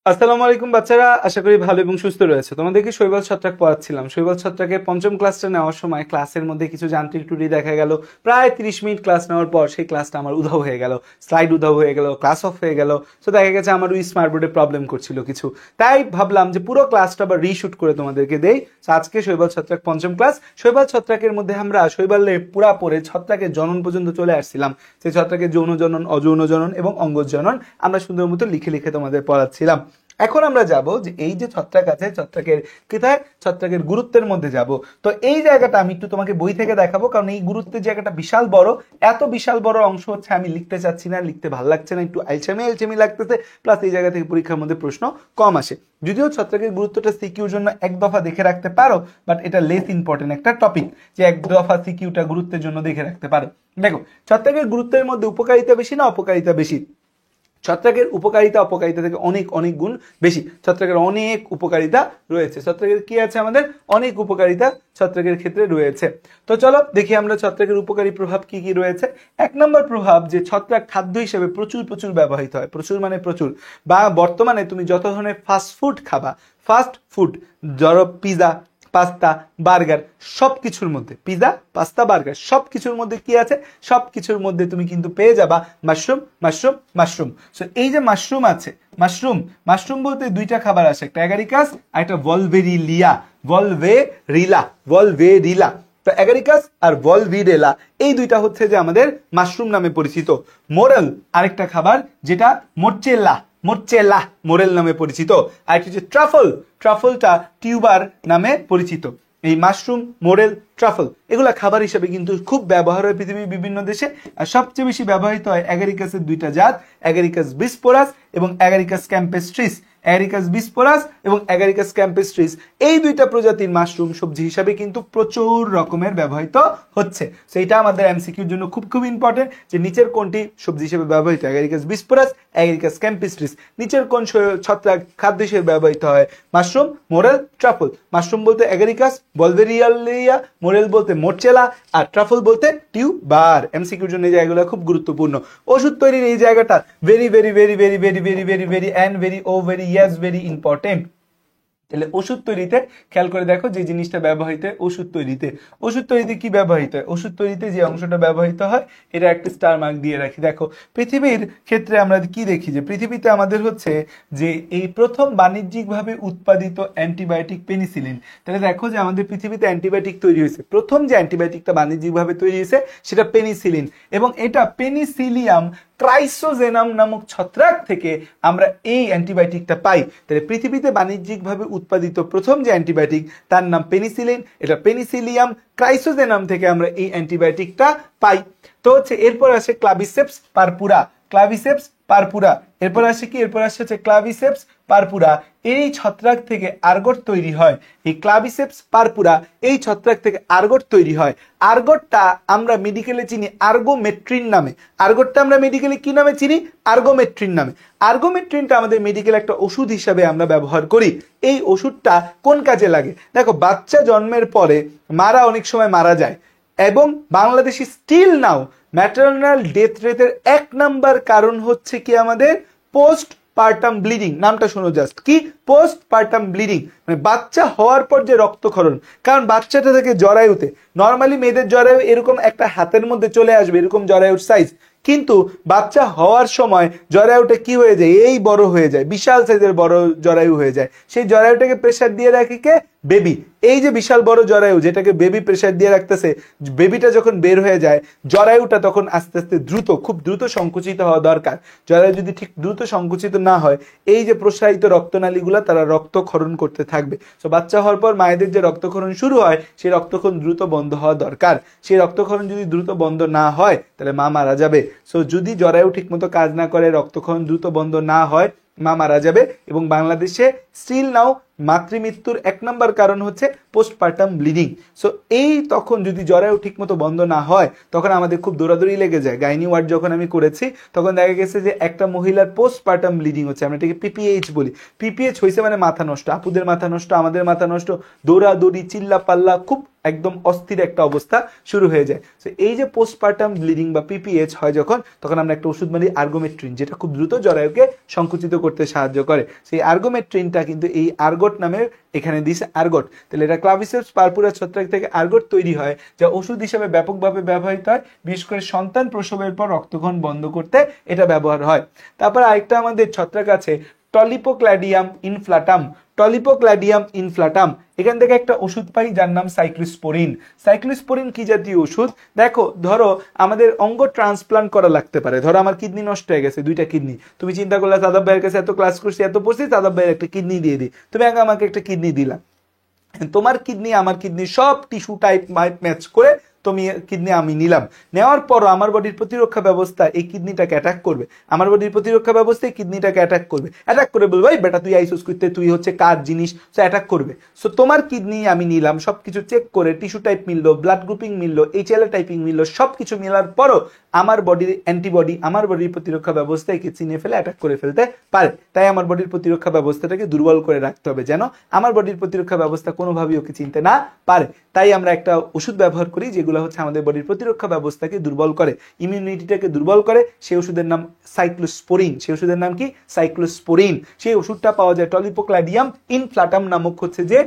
আসসালামু আলাইকুম বাচ্চারা, আশা করি ভালো এবং সুস্থ রয়েছে। তোমাদেরকে শৈবাল ছত্রাক পড়াচ্ছিলাম। শৈবাল ছত্রাকের পঞ্চম ক্লাসটা নেওয়ার সময় ক্লাসের মধ্যে কিছু যান্ত্রিক ত্রুটি দেখা গেল। প্রায় 30 মিনিট ক্লাস নেওয়ার পর সেই ক্লাসটা আমার উধাও হয়ে গেল, স্লাইড উধাও হয়ে গেল, ক্লাস অফ হয়ে গেল। তো দেখা গেছে আমার ওই স্মার্ট বোর্ডে প্রবলেম করছিল কিছু, তাই ভাবলাম যে পুরো ক্লাসটা আবার রিশুট করে তোমাদেরকে দেই। আজকে শৈবাল ছত্রাক পঞ্চম ক্লাস। শৈবাল ছত্রাকের মধ্যে আমরা শৈবালের পুরা পড়ে ছত্রাকের জনন পর্যন্ত চলে আসছিলাম। সেই ছত্রাকের যৌন জনন, অযৌন জনন এবং অঙ্গজ জনন আমরা সুন্দর মতো লিখে লিখে তোমাদের পড়াচ্ছিলাম। এখন আমরা যাব যে এই যে ছত্রাক আছে, ছত্রাকের কোথায়, ছত্রাকের গুরুত্বের মধ্যে যাব। তো এই জায়গাটা আমি একটু তোমাকে বই থেকে দেখাবো, কারণ এই গুরুত্বের জায়গাটা বিশাল বড়। এত বিশাল বড় অংশ হচ্ছে আমি লিখতে চাচ্ছি না, লিখতে ভালো লাগছে না, একটু আলছেমি লাগতেছে। প্লাস এই জায়গা থেকে পরীক্ষার মধ্যে প্রশ্ন কম আসে। যদিও ছত্রাকের গুরুত্বটা সিকিউর জন্য এক দফা দেখে রাখতে পারো, বাট এটা লেস ইম্পর্টেন্ট একটা টপিক যে এক দফা সিকিউটা গুরুত্বের জন্য দেখে রাখতে পারো। দেখো, ছত্রাকের গুরুত্বের মধ্যে উপকারিতা বেশি না অপকারিতা বেশি? ছত্রাকের উপকারিতা অপকারিতা থেকে অনেক অনেক গুণ বেশি। ছত্রাকের অনেক উপকারিতা রয়েছে। ছত্রাকের কি আছে? আমাদের অনেক উপকারিতা ছত্রাকের ক্ষেত্রে রয়েছে। তো চলো দেখি আমরা ছত্রাকের উপকারী প্রভাব কি কি রয়েছে। এক নম্বর প্রভাব, যে ছত্রাক খাদ্য হিসেবে প্রচুর প্রচুর ব্যবহৃত হয়। প্রচুর মানে প্রচুর। বা বর্তমানে তুমি যত ধরনের ফাস্ট ফুড খাবা, ফাস্ট ফুড ধরো পিজা, পাস্তা, বার্গার, সব কিছুর মধ্যে পিজা, পাস্তা, বার্গার সব কিছুর মধ্যে কি আছে? সব কিছুর মধ্যে তুমি কিন্তু পেয়ে যাবা মাশরুম, মাশরুম, মাশরুম। সো এই যে মাশরুম আছে, মাশরুম, মাশরুম বলতে দুইটা খাবার আছে, একটা অ্যাগারিকাস আর একটা ভলভেরিলিয়া, ভলভেরিলা, ভলভেরিলা। তো অ্যাগারিকাস আর ভলভিরেলা এই দুইটা হচ্ছে যে আমাদের মাশরুম নামে পরিচিত। মোরেল আরেকটা খাবার, যেটা মোরচেল্লা, মোরচেলা মোরেল নামে পরিচিত। আর একটা হচ্ছে ট্রাফল, ট্রাফলটা টিউবার নামে পরিচিত। এই মাশরুম, মোরেল, ট্রাফল এগুলা খাবার হিসেবে কিন্তু খুব ব্যবহার হয় পৃথিবীর বিভিন্ন দেশে। আর সবচেয়ে বেশি ব্যবহৃত হয় অ্যাগারিকাসের দুইটা জাত, অ্যাগারিকাস বিসপোরাস এবং অ্যাগারিকাস ক্যাম্পেস্ট্রিস। অ্যাগারিকাস বিসপোরাস এবং অ্যাগারিকাস ক্যাম্পেস্ট্রিস এই দুইটা প্রজাতির মাশরুম সবজি হিসাবে কিন্তু প্রচুর রকমের ব্যবহৃত হচ্ছে। সেইটা আমাদের এমসিকিউর জন্য খুব খুব ইম্পর্টেন্ট, যে নিচের কোনটি সবজি হিসেবে ব্যবহৃত? Agaricus bisporus, Agaricus campestris. নিচের কোন ছত্রাক খাদ্য হিসেবে ব্যবহৃত হয়? Mushroom, morel, truffle. মাশরুম বলতে অ্যাগারিকাস, ভলভেরিয়ালিয়া, মোরেল বলতে মোরচেলা, আর ট্রাফল বলতে টিউবার। এমসিকিউর জন্য এই জায়গাগুলো খুব গুরুত্বপূর্ণ। ওষুধ তৈরির এই জায়গাটা very very very very very very very very and very ও ভেরি ইয়েস ভেরি ইম্পর্টেন্ট। তাহলে ওষুধ তৈরিতে খেয়াল করে দেখো যে জিনিসটা ব্যবহৃত হয় ওষুধ তৈরিতে। ওষুধ তৈরিতে কি ব্যবহৃত হয়? ওষুধ তৈরিতে যে অংশটা ব্যবহৃত হয় এটা একটা স্টার মার্ক দিয়ে রাখি। দেখো, পৃথিবীর ক্ষেত্রে আমরা কি দেখি, যে পৃথিবীতে আমাদের হচ্ছে যে এই প্রথম বাণিজ্যিকভাবে উৎপাদিত অ্যান্টিবায়োটিক পেনিসিলিন। তাহলে দেখো যে আমাদের পৃথিবীতে অ্যান্টিবায়োটিক তৈরি হয়েছে, প্রথম যে অ্যান্টিবায়োটিকটা বাণিজ্যিকভাবে তৈরি হয়েছে সেটা পেনিসিলিন, এবং এটা পেনিসিলিয়াম ক্রাইসোজেনাম নামক ছত্রাক থেকে আমরা এই অ্যান্টিবায়োটিকটা পাই। তাহলে পৃথিবীতে বাণিজ্যিকভাবে উৎপাদিত প্রথম যে অ্যান্টিবায়োটিক তার নাম পেনিসিলিন, এটা পেনিসিলিয়াম ক্রাইসোজেনাম থেকে আমরা এই অ্যান্টিবায়োটিকটা পাই। তো হচ্ছে এরপর আসে ক্লাভিসেপস পারপুরা, ক্লাভিসেপস পারপুরা। এরপর আসে কি? এরপর আসে হচ্ছে ক্লাভিসেপস পারপুরা। এই ছত্রাক থেকে আর্গট তৈরি হয়। এই ক্লাভিসেপস পারপুরা এই ছত্রাক থেকে আর্গট তৈরি হয়। আর্গটটা আমরা মেডিকেলে চিনি আর্গোমেট্রিন নামে। আর্গটটা আমরা মেডিকেলে কি নামে চিনি? আর্গোমেট্রিন নামে। আর্গোমেট্রিনটা আমাদের মেডিকেল একটা ওষুধ হিসাবে আমরা ব্যবহার করি। এই ওষুধটা কোন কাজে লাগে? দেখো, বাচ্চা জন্মের পরে মারা অনেক সময় মারা যায়, এবং Bangladeshi still now maternal death রেটের 1 নাম্বার কারণ হচ্ছে কি আমাদের পোস্ট পার্টাম ব্লিডিং। নামটা শোনো জাস্ট, কি? পোস্ট পার্টাম ব্লিডিং, মানে বাচ্চা হওয়ার পর যে রক্তক্ষরণ। কারণ বাচ্চাটা থেকে জরায়ুতে, নর্মালি মেয়েদের জরায়ু এরকম একটা হাতের মধ্যে চলে আসবে, এরকম জরায়ুর সাইজ, কিন্তু বাচ্চা হওয়ার সময় জরায়ুটা কি হয়ে যায়? এই বড় হয়ে যায়, বিশাল সাইজের বড় জরায়ু হয়ে যায়। সেই জরায়ুটাকে প্রেসার দিয়ে রাখে কে? বেবি। এই যে বিশাল বড় জরায়ু যেটাকে বেবি প্রেসার দিয়ে রাখতেছে, বেবিটা যখন বের হয়ে যায় জরায়ুটা তখন আস্তে আস্তে দ্রুত, খুব দ্রুত সংকুচিত হওয়া দরকার। জরায়ু যদি ঠিক দ্রুত সংকুচিত না হয়, এই যে প্রসারিত রক্তনালীগুলো তারা রক্তক্ষরণ করতে থাকবে। তো বাচ্চা হওয়ার পর মায়েদের যে রক্তক্ষরণ শুরু হয় সেই রক্তক্ষরণ দ্রুত বন্ধ হওয়া দরকার। সেই রক্তক্ষরণ যদি দ্রুত বন্ধ না হয় তাহলে মা মারা যাবে। সো যদি জরায়ু ঠিকমতো কাজ না করে, রক্তক্ষরণ দ্রুত বন্ধ না হয়, মা মারা যাবে। এবং বাংলাদেশে স্টিল নাও মাতৃমৃত্যুর 1 নম্বর কারণ হচ্ছে পোস্টপার্টাম ব্লিডিং। সো এই তখন যদি জরায়ু ঠিকমতো বন্ধ না হয় তখন আমাদের খুব দৌড়াদৌড়ি লেগে যায়। গাইনি ওয়ার্ড যখন আমি করেছি তখন দেখা গেছে যে একটা মহিলার পোস্টপার্টাম ব্লিডিং হচ্ছে, আমরা এটাকে পিপিএইচ বলি। পিপিএইচ হয়েছে মানে মাথা নষ্ট, আপুদের মাথা নষ্ট, আমাদের মাথা নষ্ট, দৌড়াদৌড়ি চিল্লা পাল্লা, খুব একদম অস্থির একটা অবস্থা শুরু হয়ে যায়। তো এই যে পোস্টপার্টাম ব্লিডিং বা পিপিএইচ হয় যখন, তখন আমরা একটা ওষুধ মারি আর্গোমেট্রিন, যেটা খুব দ্রুত জরায়ুকে সংকুচিত করতে সাহায্য করে। সেই আর্গোমেট্রিনটা কিন্তু এই আর্গট নামে এখানে দিছে আর্গট। তাহলে এটা ক্লাভিসেপস পারপুরা ছত্রাক থেকে আর্গট তৈরি হয়, যা ওষুধ হিসেবে ব্যাপকভাবে ব্যবহৃত হয়, বিশেষ করে সন্তান প্রসবের পর রক্তক্ষরণ বন্ধ করতে এটা ব্যবহার হয়। তারপর আরেকটা আমাদের ছত্রাক আছে টলিপোক্ল্যাডিয়াম ইনফ্লাটাম। টলিপোক্ল্যাডিয়াম ইনফ্লাটাম, এখান থেকে একটা ওষুধ পাই যার নাম সাইক্লোস্পোরিন। সাইক্লোস্পোরিন কি জাতীয় ওষুধ? দেখো, ধরো আমাদের অঙ্গ ট্রান্সপ্লান্ট করা লাগতে পারে, ধরো আমার কিডনি নষ্ট হয়ে গেছে, 2টা কিডনি, তুমি চিন্তা করলে সাদাব ভাইয়ের কাছে এত ক্লাস করছি, এত পড়ছি, সাদাব ভাইয়ের একটা কিডনি দিয়ে দিই, তুমি আগে আমাকে একটা কিডনি দিলা, তোমার কিডনি আমার কিডনি সব টিস্যু টাইপ ম্যাচ করে তুমি কিডনি আমি নিলাম, নেওয়ার পরও আমার বডির প্রতিরক্ষা ব্যবস্থা এই কিডনিটাকে অ্যাটাক করবে, আমার বডির প্রতিরক্ষা ব্যবস্থা এই কিডনিটাকে অ্যাটাক করবে, অ্যাটাক করে বলবো এই বেটা তুই আইসোস করতে, তুই হচ্ছে কার জিনিস, সো অ্যাটাক করবে। সো তোমার কিডনি আমি নিলাম, সবকিছু চেক করে টিস্যু টাইপ মিললো, ব্লাড গ্রুপিং মিললো, এইচএলএ টাইপিং মিললো, সবকিছু মেলার পরও আমার বডির অ্যান্টিবডি আমার বডির প্রতিরক্ষা ব্যবস্থা একে চিনে ফেলে অ্যাটাক করে ফেলতে পারে। তাই আমার বডির প্রতিরক্ষা ব্যবস্থাটাকে দুর্বল করে রাখতে হবে, যেন আমার বডির প্রতিরক্ষা ব্যবস্থা কোনোভাবেই ওকে চিনতে না পারে। তাই আমরা একটা ওষুধ ব্যবহার করি যেগুলো হচ্ছে আমাদের বডির প্রতিরক্ষা ব্যবস্থাকে দুর্বল করে, ইমিউনিটিটাকে দুর্বল করে। সেই ওষুধের নাম সাইক্লোস্পোরিন। সেই ওষুধের নাম কি? সাইক্লোস্পোরিন। সেই ওষুধটা পাওয়া যায় টলিপোক্ল্যাডিয়াম ইনফ্লাটাম নামক হচ্ছে যে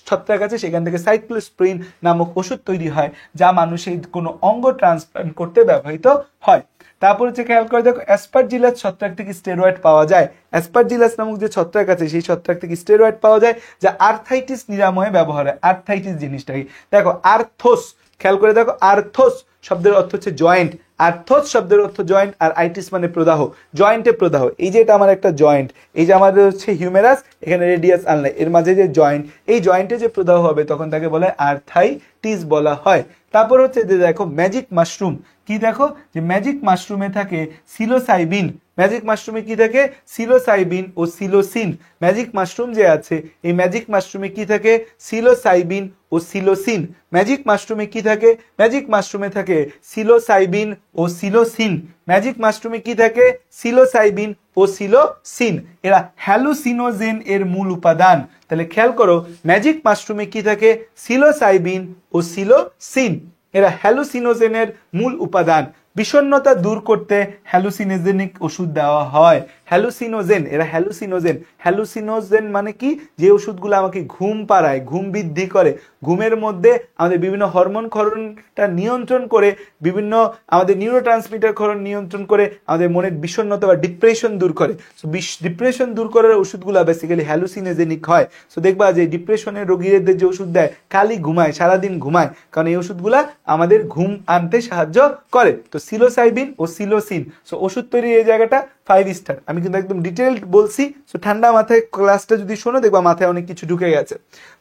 ছত্রাক আছে, সেখান থেকে সাইক্লোস্পোরিন নামক ওষুধ তৈরি হয়, যা মানুষের কোনো অঙ্গ ট্রান্সপ্লান্ট করতে ব্যবহৃত হয়। তারপর হচ্ছে খেয়াল করে দেখো, অ্যাসপারজিলাস ছত্রাক থেকে স্টেরয়েড পাওয়া যায়। অ্যাসপারজিলাস নামক যে ছত্রাক আছে সেই ছত্রাক থেকে স্টেরয়েড পাওয়া যায়, যা আর্থাইটিস নিরাময়ে ব্যবহার হয়। আর্থাইটিস জিনিসটাকে দেখো, আর্থোস, খেয়াল করে দেখো, আর্থোস শব্দের অর্থ হচ্ছে জয়েন্ট, আর্থোস শব্দের অর্থ জয়েন্ট, আর আইটিস মানে প্রদাহ, জয়েন্টে প্রদাহ। এই যে এটা আমার একটা জয়েন্ট, এই যে আমাদের হচ্ছে হিউমেরাস, এখানে রেডিয়াস আনলাই, এর মাঝে যে জয়েন্ট, এই জয়েন্টে যে প্রদাহ হবে তখন তাকে বলা হয় আর্থাইটিস বলা হয়। তারপর হচ্ছে যে দেখো ম্যাজিক মাশরুম, কি দেখো যে ম্যাজিক মাশরুমে থাকে সিলোসাইবিন। ম্যাজিক মাশরুমে কি থাকে? সিলোসাইবিন ও সিলোসিন। ম্যাজিক মাশরুম যে আছে এই ম্যাজিক মাশরুমে কি থাকে? সিলোসাইবিন ও সিলোসিন। ম্যাজিক মাশরুমে কি থাকে? ম্যাজিক মাশরুমে থাকে সিলোসাইবিন ও সিলোসিন। ম্যাজিক মাশরুমে কি থাকে? সিলোসাইবিন ও সিলোসিন। এরা হ্যালুসিনোজেন এর মূল উপাদান। তাহলে খেয়াল করো, ম্যাজিক মাশরুমে কি থাকে? সিলোসাইবিন ও সিলোসিন। এরা হ্যালুসিনোজেনের মূল উপাদান। বিষণ্ণতা দূর করতে হ্যালুসিনোজেনিক ওষুধ দেওয়া হয়। হ্যালুসিনোজেন, এরা হ্যালুসিনোজেন। হ্যালুসিনোজেন মানে কি? যে ওষুধগুলো আমাকে ঘুম পাড়ায়, ঘুম বৃদ্ধি করে, ঘুমের মধ্যে আমাদের বিভিন্ন হরমোন ক্ষরণটা নিয়ন্ত্রণ করে, বিভিন্ন আমাদের নিউরোট্রান্সমিটার ক্ষরণ নিয়ন্ত্রণ করে, আমাদের মনের বিষণ্ণতা বা ডিপ্রেশন দূর করে। সো ডিপ্রেশন দূর করার ওষুধগুলো বেসিক্যালি হ্যালুসিনোজেনিক হয়। সো দেখবা যে ডিপ্রেশনের রোগীদের যে ওষুধ দেয়, খালি ঘুমায়, সারাদিন ঘুমায়, কারণ এই ওষুধগুলা আমাদের ঘুম আনতে সাহায্য করে। তো সিলোসাইবিন ও সিলোসিন। সো ওষুধ তৈরি এই জায়গাটা 5 স্টার। আমি কিন্তু একদম ডিটেইলড বলছি, সো ঠান্ডা মাথায় ক্লাসটা যদি শোনো দেখবা মাথায় অনেক কিছু ঢুকে গেছে।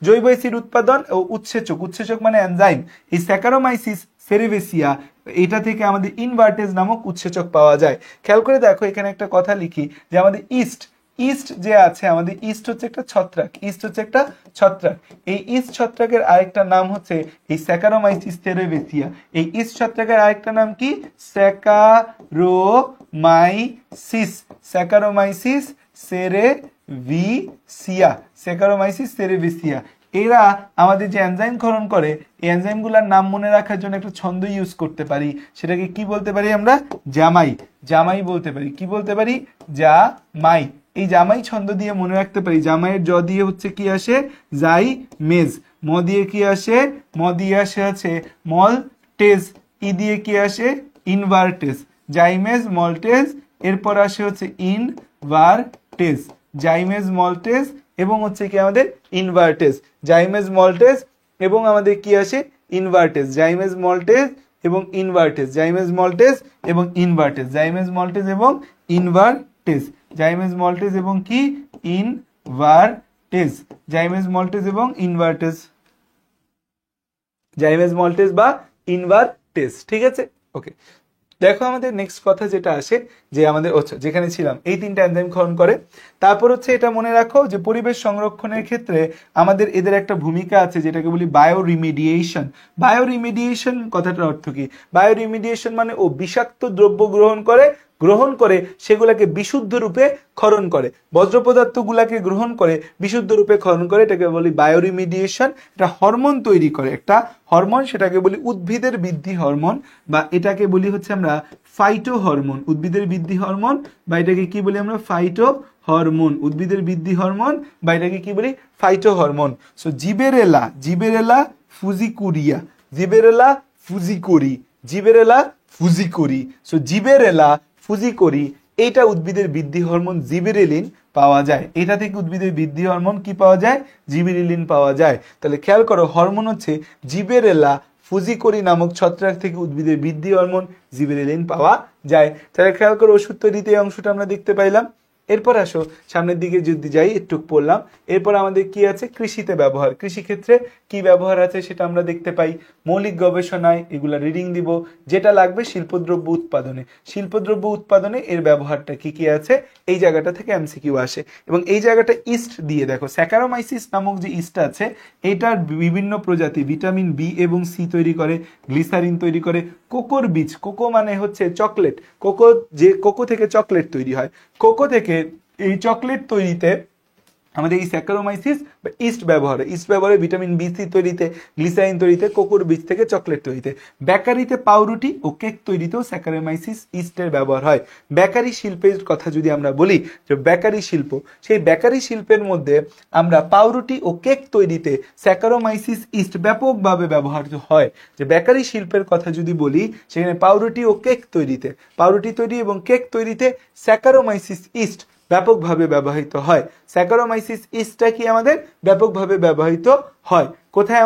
জৈব অ্যাসিড উৎপাদন ও উৎসেচক, উৎসেচক মানে এনজাইম। এই স্যাকারোমাইসিস সেরেভেসিয়া, এটা থেকে আমাদের ইনভার্টেজ নামক উৎসেচক পাওয়া যায়। খেয়াল করে দেখো, এখানে একটা কথা লিখি যে আমাদের ইস্ট, ইস্ট যে আছে, আমাদের ইস্ট হচ্ছে একটা ছত্রাক, ইস্ট হচ্ছে একটা ছত্রাক। এই ইস্ট ছত্রাকের আরেকটা নাম হচ্ছে এই স্যাকারোমাইসিস সেরেভেসিয়া। এই ইস্ট ছত্রাকের আরেকটা নাম কি? Saccharomyces, Saccharomyces cerevisiae, Saccharomyces cerevisiae. এরা আমাদের যে এনজাইম ক্ষরণ করে, এই এনজাইমগুলোর নাম মনে রাখার জন্য একটা ছন্দ ইউজ করতে পারি। সেটাকে কি বলতে পারি আমরা? জামাই, জামাই বলতে পারি। কি বলতে পারি? জামাই। এই জামাই ছন্দ দিয়ে মনে রাখতে পারি। জামাইয়ের জ দিয়ে হচ্ছে কি আসে? জাই মেজ। ম দিয়ে কি আসে? ম দিয়ে আসে আছে মলটেজ। ই দিয়ে কি আসে? ইনভার্টেজ। জাইমেজ মলটেজ, এরপর আসে হচ্ছে ইনভার্টেজ। জাইমেজ মলটেজ এবং হচ্ছে কি আমাদের ইনভার্টেজ। জাইমেজ মলটেজ এবং আমাদের কি আসে? ইনভার্টেজ। জাইমেজ মলটেজ এবং ইনভার্টেজ। জাইমেজ মলটেজ এবং ইনভার্টেজ। জাইমেজ মলটেজ এবং ইনভার্টেজ। জাইমেজ মলটেজ এবং কি? ইনভার্টেজ। জাইমেজ মলটেজ এবং ইনভার্টেজ। জাইমেজ মলটেজ বা ইনভার্টেজ, ঠিক আছে? ওকে, দেখো আমাদের নেক্সট কথা যেটা আসে যে আমাদের যেখানে ছিলাম এই তিনটা এনজাইম ক্ষরণ করে। তারপর হচ্ছে এটা মনে রাখো যে পরিবেশ সংরক্ষণের ক্ষেত্রে আমাদের এদের একটা ভূমিকা আছে যেটাকে বলি বায়ো রিমিডিয়েশন। বায়ো রিমিডিয়েশন কথাটার অর্থ কি? বায়ো রিমিডিয়েশন মানে ও বিষাক্ত দ্রব্য গ্রহণ করে সেগুলোকে বিশুদ্ধ রূপে ক্ষরণ করে, বজ্র পদার্থগুলোকে গ্রহণ করে বিশুদ্ধ রূপে ক্ষরণ করে, এটাকে বলি বায়োরিমিডিয়েশন। এটা হরমোন তৈরি করে, একটা হরমোন, সেটাকে বলি উদ্ভিদের বৃদ্ধি হরমোন, বা এটাকে বলি হচ্ছে আমরা ফাইটো হরমোন, উদ্ভিদের বৃদ্ধি হরমোন, বা এটাকে কি বলি আমরা ফাইটো হরমোন, উদ্ভিদের বৃদ্ধি হরমোন, বা এটাকে কি বলি ফাইটো হরমোন। সো জিবেরেলা ফুজিকুরিয়া, জিবেরেলা ফুজিকুরি, জিবেরেলা ফুজিকুরি। সো জিবেরেলা ফুজিকুরি এইটা উদ্ভিদের বৃদ্ধি হরমোন জিবেরেলিন পাওয়া যায়। এটা থেকে উদ্ভিদের বৃদ্ধি হরমোন কি পাওয়া যায়? জিবেরেলিন পাওয়া যায়। তাহলে খেয়াল করো হরমোন হচ্ছে জিবেরেলা ফুজিকুরি নামক ছত্রাক থেকে উদ্ভিদের বৃদ্ধি হরমোন জিবেরেলিন পাওয়া যায়। তাহলে খেয়াল করো ওষুধ তৈরিতে এই অংশটা আমরা দেখতে পাইলাম। এরপর আসো সামনের দিকে যদি যাই, একটু পড়লাম। এরপর আমাদের কি আছে? কৃষিতে ব্যবহার, কৃষিক্ষেত্রে কি ব্যবহার আছে সেটা আমরা দেখতে পাই। মৌলিক গবেষণায় এগুলা রিডিং দিব। যেটা লাগবে শিল্পদ্রব্য উৎপাদনে, শিল্পদ্রব্য উৎপাদনে এর ব্যবহারটা কি কি আছে এই জায়গাটা থেকে এমসিকিউ আসে। এবং এই জায়গাটা ইস্ট দিয়ে দেখো, স্যাকারোমাইসিস নামক যে ইস্ট আছে এটার বিভিন্ন প্রজাতি ভিটামিন বি এবং সি তৈরি করে, গ্লিসারিন তৈরি করে। কোকোর বীজ, কোকো মানে হচ্ছে চকলেট, কোকো যে কোকো থেকে চকলেট তৈরি হয়, কোকো থেকে এই চকলেট তৈরিতে আমাদের এই স্যাকারোমাইসিস বা ইস্ট ব্যবহারে ভিটামিন বি সি তৈরিতে, গ্লিসারিন তৈরিতে, কোকোর বীজ থেকে চকলেট তৈরিতে। বেকারিতে পাউরুটি ও কেক তৈরিতেও স্যাকারোমাইসিস ইস্টের ব্যবহার হয়। বেকারি শিল্পের কথা যদি আমরা বলি, যে বেকারি শিল্প, সেই বেকারি শিল্পের মধ্যে আমরা পাউরুটি ও কেক তৈরিতে স্যাকারোমাইসিস ইস্ট ব্যাপকভাবে ব্যবহৃত হয়। যে বেকারি শিল্পের কথা যদি বলি সেখানে পাউরুটি ও কেক তৈরিতে, পাউরুটি তৈরি এবং কেক তৈরিতে স্যাকারোমাইসিস ইস্ট ব্যাপকভাবে ব্যবহৃত হয়। স্যাকারোমাইসিস ইস্টটা কি আমাদের ব্যাপকভাবে ব্যবহৃত হয় কোথায়?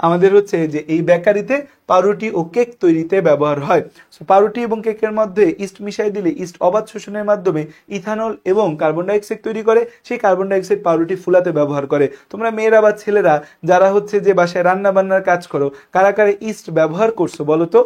আমাদের হচ্ছে যে এই বেকারিতে পাউরুটি ও কেক তৈরিতে ব্যবহার হয়। সো পাউরুটি এবং কেকের মধ্যে ইস্ট মিশাই দিলে ইস্ট অবাধ শোষণের মাধ্যমে ইথানল এবং কার্বন ডাইঅক্সাইড তৈরি করে, সেই কার্বন ডাইঅক্সাইড পাউরুটি ফুলাতে ব্যবহার করে। তোমরা মেয়েরা বা ছেলেরা যারা হচ্ছে যে বাসায় রান্না বান্নার কাজ করো, কারা কারা ইস্ট ব্যবহার করছো বলো তো?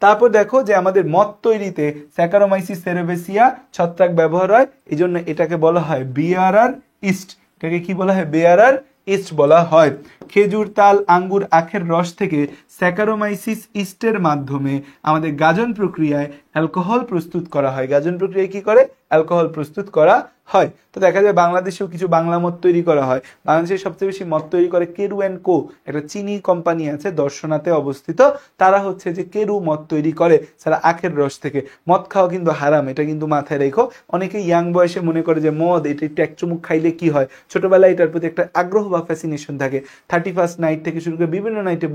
তারপর দেখো যে আমাদের মদ তৈরিতে স্যাকারোমাইসিস সেরেবেসিয়া ছত্রাক ব্যবহার হয়, এই জন্য এটাকে বলা হয় বিয়ারার ইস্ট। এটাকে কি বলা হয়? বিয়ারার ইস্ট বলা হয়। খেজুর, তাল, আঙ্গুর, আখের রস থেকে স্যাকারোমাইসিস ইস্টের মাধ্যমে আমাদের গাজন প্রক্রিয়ায় অ্যালকোহল প্রস্তুত করা হয়। গাজন প্রক্রিয়ায় কি করে? অ্যালকোহল প্রস্তুত করা হয়। তো দেখা যায় বাংলাদেশেও কিছু বাংলা মদ তৈরি করা হয়। বাংলাদেশের সবচেয়ে বেশি মদ তৈরি করে কেরু অ্যান্ড কো, একটা চিনি কোম্পানি আছে দর্শনাতে অবস্থিত। তারা হচ্ছে যে কেরু মদ তৈরি করে সারা আখের রস থেকে। মদ খাওয়া কিন্তু হারাম, এটা কিন্তু মাথায় রেখো। অনেকে ইয়াং বয়সে মনে করে যে মদ এটা একটু এক চুমুক খাইলে কি হয়, ছোটবেলায় এটার প্রতি একটা আগ্রহ বা ফ্যাসিনেশন থাকে। 31st নাইট থেকে শুরু করে বিভিন্ন নাইটে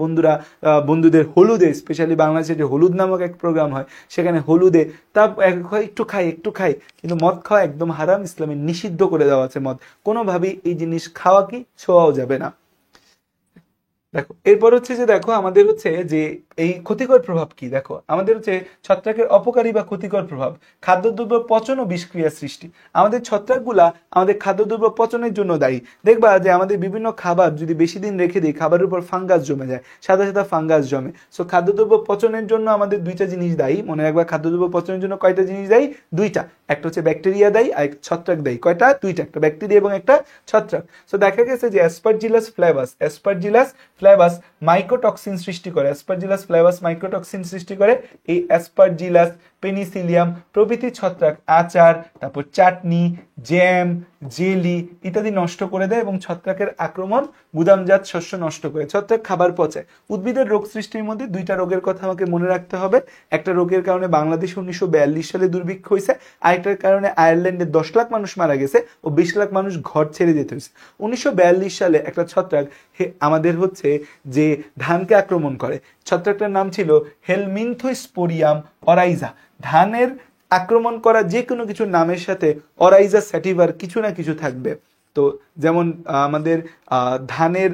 বন্ধুদের হলুদে, স্পেশালি বাংলাদেশে যে হলুদ নামক এক প্রোগ্রাম হয় সেখানে হলুদে তা একটু খাই, কিন্তু মদ খাওয়া একদম হারাম, ইসলামে নিষিদ্ধ করে দেওয়া আছে মদ। কোনোভাবেই এই জিনিস খাওয়া কি ছোঁয়াও যাবে না। দেখো এরপর হচ্ছে যে দেখো আমাদের হচ্ছে যে এই ক্ষতিকর প্রভাব কি, দেখো আমাদের হচ্ছে ছত্রাকের অপকারী বা ক্ষতিকর প্রভাব। খাদ্যদ্রব্য পচন ও বিষক্রিয়া সৃষ্টি। আমাদের ছত্রাকগুলা আমাদের খাদ্যদ্রব্য পচনের জন্য দায়ী। দেখবা যে আমাদের বিভিন্ন খাবার যদি বেশি দিন রেখে দিই, খাবারের উপর ফাঙ্গাস জমে যায়, সাদা সাদা ফাঙ্গাস জমে। সো খাদ্যদ্রব্য পচনের জন্য আমাদের দুইটা জিনিস দায়ী। মনে রাখবা খাদ্যদ্রব্য পচনের জন্য কয়টা জিনিস দায়ী? দুইটা। একটা হচ্ছে ব্যাকটেরিয়া দায়ী আর ছত্রাক দায়ী। কয়টা? দুইটা, একটা ব্যাকটেরিয়া এবং একটা ছত্রাক। সো দেখা গেছে যে অ্যাসপারজিলাস ফ্লেভাস মাইকোটক্সিন সৃষ্টি করে। অ্যাসপারজিলাস ফ্লেভাস মাইকোটক্সিন সৃষ্টি করে। এই অ্যাসপারজিলাস, পেনিসিলিয়াম প্রভৃতি ছত্রাক আচার, তারপর চাটনি, জ্যাম, জেলি ইত্যাদি নষ্ট করে দেয় এবং ছত্রাকের আক্রমণ গুদামজাত শস্য নষ্ট করে। ছত্রাক খাবার পচায়। উদ্ভিদের রোগ সৃষ্টির মধ্যে দুইটা রোগের কথা আমাকে মনে রাখতে হবে। একটা রোগের কারণে বাংলাদেশে 1942 সালে দুর্ভিক্ষ হয়েছে, আরেকটার কারণে আয়ারল্যান্ডে 10 লাখ মানুষ মারা গেছে ও 20 লাখ মানুষ ঘর ছেড়ে যেতে হয়েছে। 1942 সালে একটা ছত্রাক আমাদের হচ্ছে যে ধানকে আক্রমণ করে। ছত্রাকটার নাম ছিল হেলমিনথোস্পোরিয়াম অরাইজা। ধানের আক্রমণ করা যে কোনো কিছুর নামের সাথে অরাইজা স্যাটিভার কিছু না কিছু থাকবে। তো যেমন আমাদের ধানের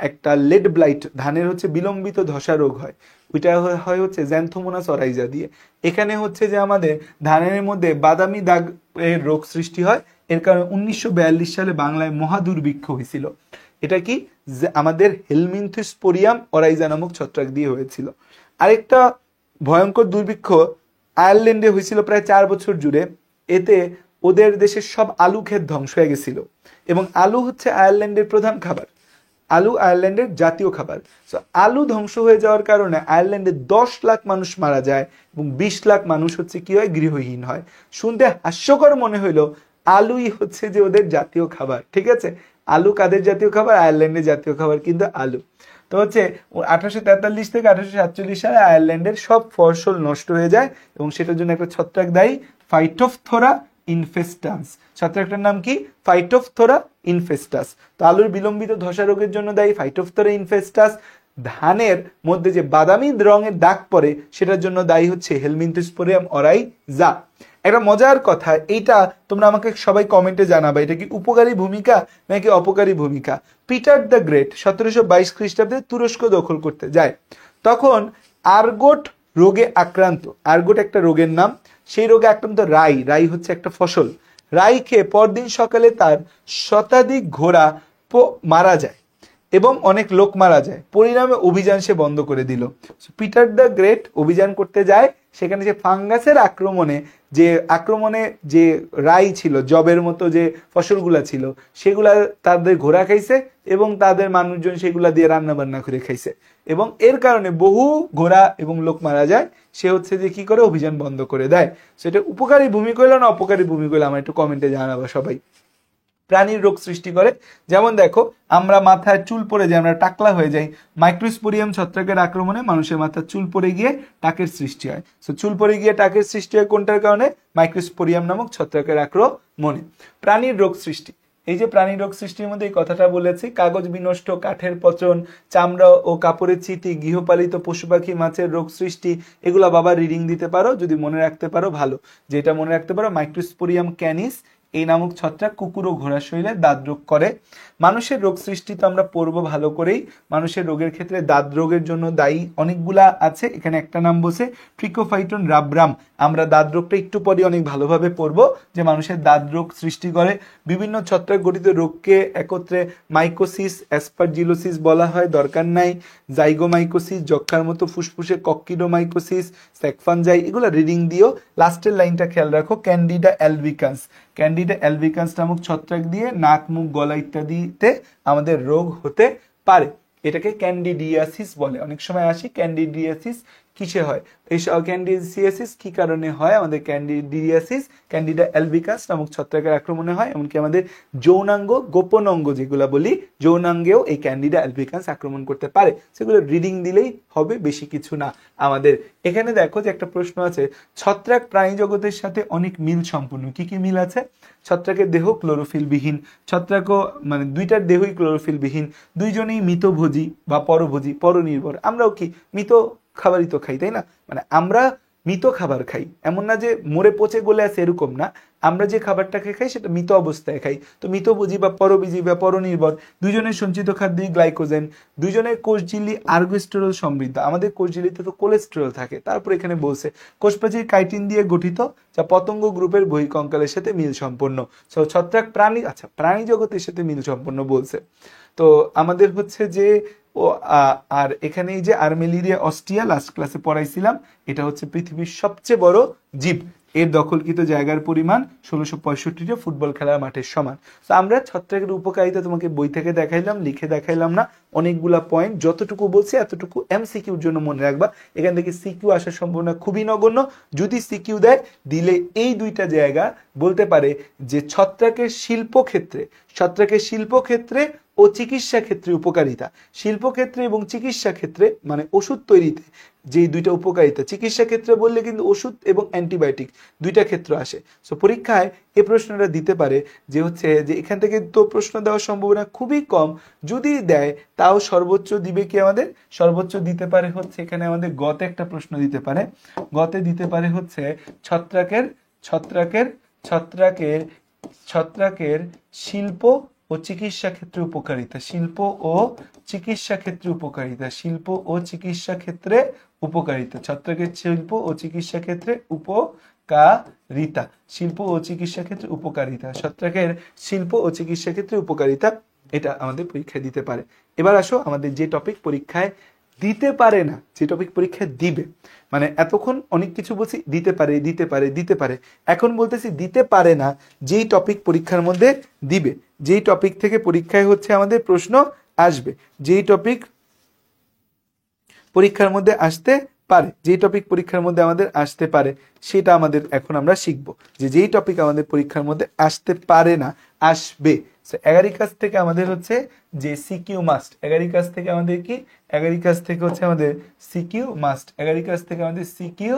একটা লেড ব্লাইট, ধানের হচ্ছে বিলম্বিত ধসা রোগ হয়, ওইটা হয় হচ্ছে জ্যান্থোমোনাস অরাইজা দিয়ে। এখানে হচ্ছে যে আমাদের ধানের মধ্যে বাদামি দাগ এর রোগ সৃষ্টি হয়। এর কারণে 1942 সালে বাংলায় মহাদুর্ভিক্ষ হয়েছিল। এটা কি আমাদের হেলমিনথোস্পোরিয়াম অরাইজা নামক ছত্রাক দিয়ে হয়েছিল। আরেকটা ভয়ঙ্কর দুর্ভিক্ষ আয়ারল্যান্ডে হয়েছিল প্রায় 4 বছর জুড়ে। এতে ওদের দেশের সব আলু ক্ষেত ধ্বংস হয়ে গেছিল, এবং আলু হচ্ছে আয়ারল্যান্ডের প্রধান খাবার, আলু আয়ারল্যান্ডের জাতীয় খাবার। সো আলু ধ্বংস হয়ে যাওয়ার কারণে আয়ারল্যান্ডে 10 লাখ মানুষ মারা যায় এবং 20 লাখ মানুষ হচ্ছে কি হয়, গৃহহীন হয়। শুনতে হাস্যকর মনে হইলো, আলুই হচ্ছে যে ওদের জাতীয় খাবার। ঠিক আছে, আলু কাদের জাতীয় খাবার? আয়ারল্যান্ডের জাতীয় খাবার কিন্তু আলু। তো হচ্ছে 1843 থেকে 1847 সালে আয়ারল্যান্ডের সব ফসল নষ্ট হয়ে যায়, এবং সেটার জন্য একটা ছত্রাক দায়ী, ফাইটোফথোরা ইনফেস্টান্স। ছত্রাকটার নাম কি? ফাইটোফথোরা ইনফেস্টাস। তো আলুর বিলম্বিত ধসা রোগের জন্য দায়ী ফাইটোফথোরা ইনফেস্টাস। ধানের মধ্যে যে বাদামি রঙের দাগ পড়ে সেটার জন্য দায়ী হচ্ছে হেলমিনথোস্পোরিয়াম অরাইজা। একটা মজার কথা, এইটা তোমরা আমাকে সবাই কমেন্টে জানাবে, এটা কি উপকারী ভূমিকা নাকি অপকারী ভূমিকা। পিটার দ্য গ্রেট 1722 খ্রিস্টাব্দে তুরস্ক দখল করতে যায়, তখন আর্গোট রোগে আক্রান্ত, আর্গোট একটা রোগের নাম, সেই রোগে আক্রান্ত রাই হচ্ছে একটা ফসল, রাই খেয়ে পরদিন সকালে তার শতাধিক ঘোড়া মারা যায় এবং অনেক লোক মারা যায়। পরিণামে অভিযান সে বন্ধ করে দিল। পিটার দ্য গ্রেট অভিযান করতে যায়, সেখানে যে ফাঙ্গাসের আক্রমণে যে রাই ছিল, জবের মতো যে ফসলগুলা ছিল, সেগুলা তাদের ঘোড়া খাইছে এবং তাদের মানুষজন সেগুলা দিয়ে রান্না বান্না করে খাইছে, এবং এর কারণে বহু ঘোড়া এবং লোক মারা যায়। সে হচ্ছে যে কি করে, অভিযান বন্ধ করে দেয়। সেটা উপকারী ভূমিকা হইলো না অপকারী ভূমিকা হইলো, আমার একটু কমেন্টে জানাবো সবাই। প্রাণীর রোগ সৃষ্টি করে, যেমন দেখো আমরা মাথায় চুল পড়ে যায়, আমরা টাকলা হয়ে যাই, মাইক্রোস্পোরিয়াম ছত্রাকের আক্রমণে মানুষের মাথায় চুল পড়ে গিয়ে টাকের সৃষ্টি হয়। সো চুল পড়ে গিয়ে টাকের সৃষ্টি হয় কোনটার কারণে? মাইক্রোস্পোরিয়াম নামক ছত্রাকের আক্রমণে। প্রাণীর রোগ সৃষ্টি, এই যে প্রাণীর রোগ সৃষ্টির মধ্যে এই কথাটা বলেছি, কাগজ বিনষ্ট, কাঠের পচন, চামড়া ও কাপড়ের চিতি, গৃহপালিত পশু পাখি, মাছের রোগ সৃষ্টি, এগুলা বাবা রিডিং দিতে পারো, যদি মনে রাখতে পারো ভালো। যেটা মনে রাখতে পারো, মাইক্রোস্পোরিয়াম ক্যানিস এই নামক ছত্রাক কুকুর ও ঘোড়ার শরীরে দাঁত রোগ করে। মানুষের রোগ সৃষ্টি তো আমরা পড়বো ভালো করেই। মানুষের রোগের ক্ষেত্রে দাঁত রোগের জন্য দায়ী অনেকগুলা আছে, এখানে একটা নাম বসে ট্রিকোফাইটন রাবরাম। আমরা দাঁত রোগটা একটু পরে অনেক ভালোভাবে পড়বো, যে মানুষের দাঁত রোগ সৃষ্টি করে। বিভিন্ন ছত্রাক গঠিত রোগকে একত্রে মাইকোসিস, অ্যাসপারজিলোসিস বলা হয়, দরকার নাই। জাইগোমাইকোসিস, যক্ষার মতো ফুসফুসে কক্কিডোমাইকোসিস, স্যাকফানজাই, এগুলো রিডিং দিও। লাস্টের লাইনটা খেয়াল রাখো, ক্যান্ডিডা অ্যালবিকান্স। ক্যান্ডিডা অ্যালবিকান্স নামক ছত্রাক দিয়ে নাক, মুখ, গলা ইত্যাদিতে আমাদের রোগ হতে পারে। এটাকে ক্যান্ডিডিয়াসিস বলে। অনেক সময় আসি ক্যান্ডিডিয়াসিস কিসে হয়, এই ক্যান্ডিডিয়াসিস কি কারণে হয়? আমাদের ক্যান্ডিডিয়াসিস ক্যান্ডিডা অ্যালবিকান্স নামক ছত্রাকের আক্রমণে হয়। এমনকি আমাদের যৌনাঙ্গ, গোপন অঙ্গ যেগুলো বলি, যৌনাঙ্গেও এই ক্যান্ডিডা অ্যালবিকান্স আক্রমণ করতে পারে। সেগুলো রিডিং দিলেই হবে, বেশি কিছু না আমাদের। এখানে দেখো যে একটা প্রশ্ন আছে, ছত্রাক প্রাণী জগতের সাথে অনেক মিল সম্পূর্ণ। কি কি মিল আছে? ছত্রাকের দেহ ক্লোরোফিল বিহীন, ছত্রাকও মানে দুইটার দেহই ক্লোরোফিল বিহীন, দুইজনেই মৃতভোজী বা পরভোজী, পরনির্ভর। আমরাও কি মৃত খাবারই তো খাই, তাই না? মানে আমরা মৃত খাবার খাই, এমন না যে মরে পচে গলে আছে, এরকম না। আমরা যে খাবারটাকে খাই সেটা মৃত অবস্থায় খাই। তো মৃতভোজী বা পরবীজী বা পরনির্ভর, দুজনের সঞ্চিত খাদ্যই গ্লাইকোজেন, দুজনের কোষঝিল্লি আর্গোস্টেরল সমৃদ্ধ। আমাদের কোষঝিল্লিতে তো কোলেস্টেরল থাকে। তারপর এখানে বলছে কোষপ্রাচীর কাইটিন দিয়ে গঠিত, যা পতঙ্গ গ্রুপের বহিঃকঙ্কালের সাথে মিল সম্পন্ন। ছত্রাক প্রাণী, আচ্ছা প্রাণী জগতের সাথে মিল সম্পন্ন বলছে। তো আমাদের হচ্ছে যে আর এখানে এই যে আর্মেলিরিয়া অস্টিয়া লাস্ট ক্লাসে পড়াইছিলাম, এটা হচ্ছে পৃথিবীর সবচেয়ে বড় জীব। এর দখলকৃত জায়গার পরিমাণ 1665টা ফুটবল খেলার মাঠের সমান। তো আমরা ছত্রাকের উপকারিতা তোমাকে বই থেকে দেখাইলাম, লিখে দেখাইলাম না। অনেকগুলা পয়েন্ট, যতটুকু বলছি এতটুকু এমসিকিউর জন্য মনে রাখবা। এখান থেকে সিকিউ আসার সম্ভাবনা খুবই নগণ্য। যদি সিকিউ দেয়, দিলে এই দুইটা জায়গা বলতে পারে যে ছত্রাকের শিল্পক্ষেত্রে ও চিকিৎসা ক্ষেত্রে উপকারিতা। শিল্পক্ষেত্রে এবং চিকিৎসা ক্ষেত্রে মানে ওষুধ তৈরিতে যে দুইটা উপকারিতা, চিকিৎসা ক্ষেত্রে বললে কিন্তু ওষুধ এবং অ্যান্টিবায়োটিক দুইটা ক্ষেত্র আসে। সো পরীক্ষায় এই প্রশ্নটা দিতে পারে যে হচ্ছে যে এখান থেকে তো প্রশ্ন দেওয়ার সম্ভাবনা খুবই কম। যদি দেয় তাও সর্বোচ্চ দিবে কি আমাদের? সর্বোচ্চ দিতে পারে হচ্ছে এখানে আমাদের গতে একটা প্রশ্ন দিতে পারে। গতে দিতে পারে হচ্ছে ছত্রাকের শিল্প ও চিকিৎসা ক্ষেত্রে উপকারিতা। শিল্প ও চিকিৎসা ক্ষেত্রে উপকারিতা। ছত্রাকের শিল্প ও চিকিৎসা ক্ষেত্রে উপকারিতা। ছত্রাকের শিল্প ও চিকিৎসা ক্ষেত্রে উপকারিতা, এটা আমাদের পরীক্ষায় দিতে পারে। এবার আসো আমাদের যে টপিক পরীক্ষায় দিতে পারে না, যে টপিক পরীক্ষায় দিবে। মানে এতক্ষণ অনেক কিছু বলছি দিতে পারে দিতে পারে দিতে পারে, এখন বলতেছি দিতে পারে না যেই টপিক পরীক্ষার মধ্যে দিবে, যেই টপিক থেকে পরীক্ষায় হচ্ছে আমাদের প্রশ্ন আসবে, যেই টপিক পরীক্ষার মধ্যে আসতে পারে, যেই টপিক পরীক্ষার মধ্যে আমাদের আসতে পারে সেটা আমাদের এখন আমরা শিখবো, যে যেই টপিক আমাদের পরীক্ষার মধ্যে আসতে পারে না আসবে। এগারিকাস থেকে আমাদের হচ্ছে যে সিকিউ মাস্ট, এগারিকাস থেকে আমাদের কি, এগারিকাস থেকে হচ্ছে আমাদের সিকিউ মাস্ট, এগারিকাস থেকে আমাদের সিকিউ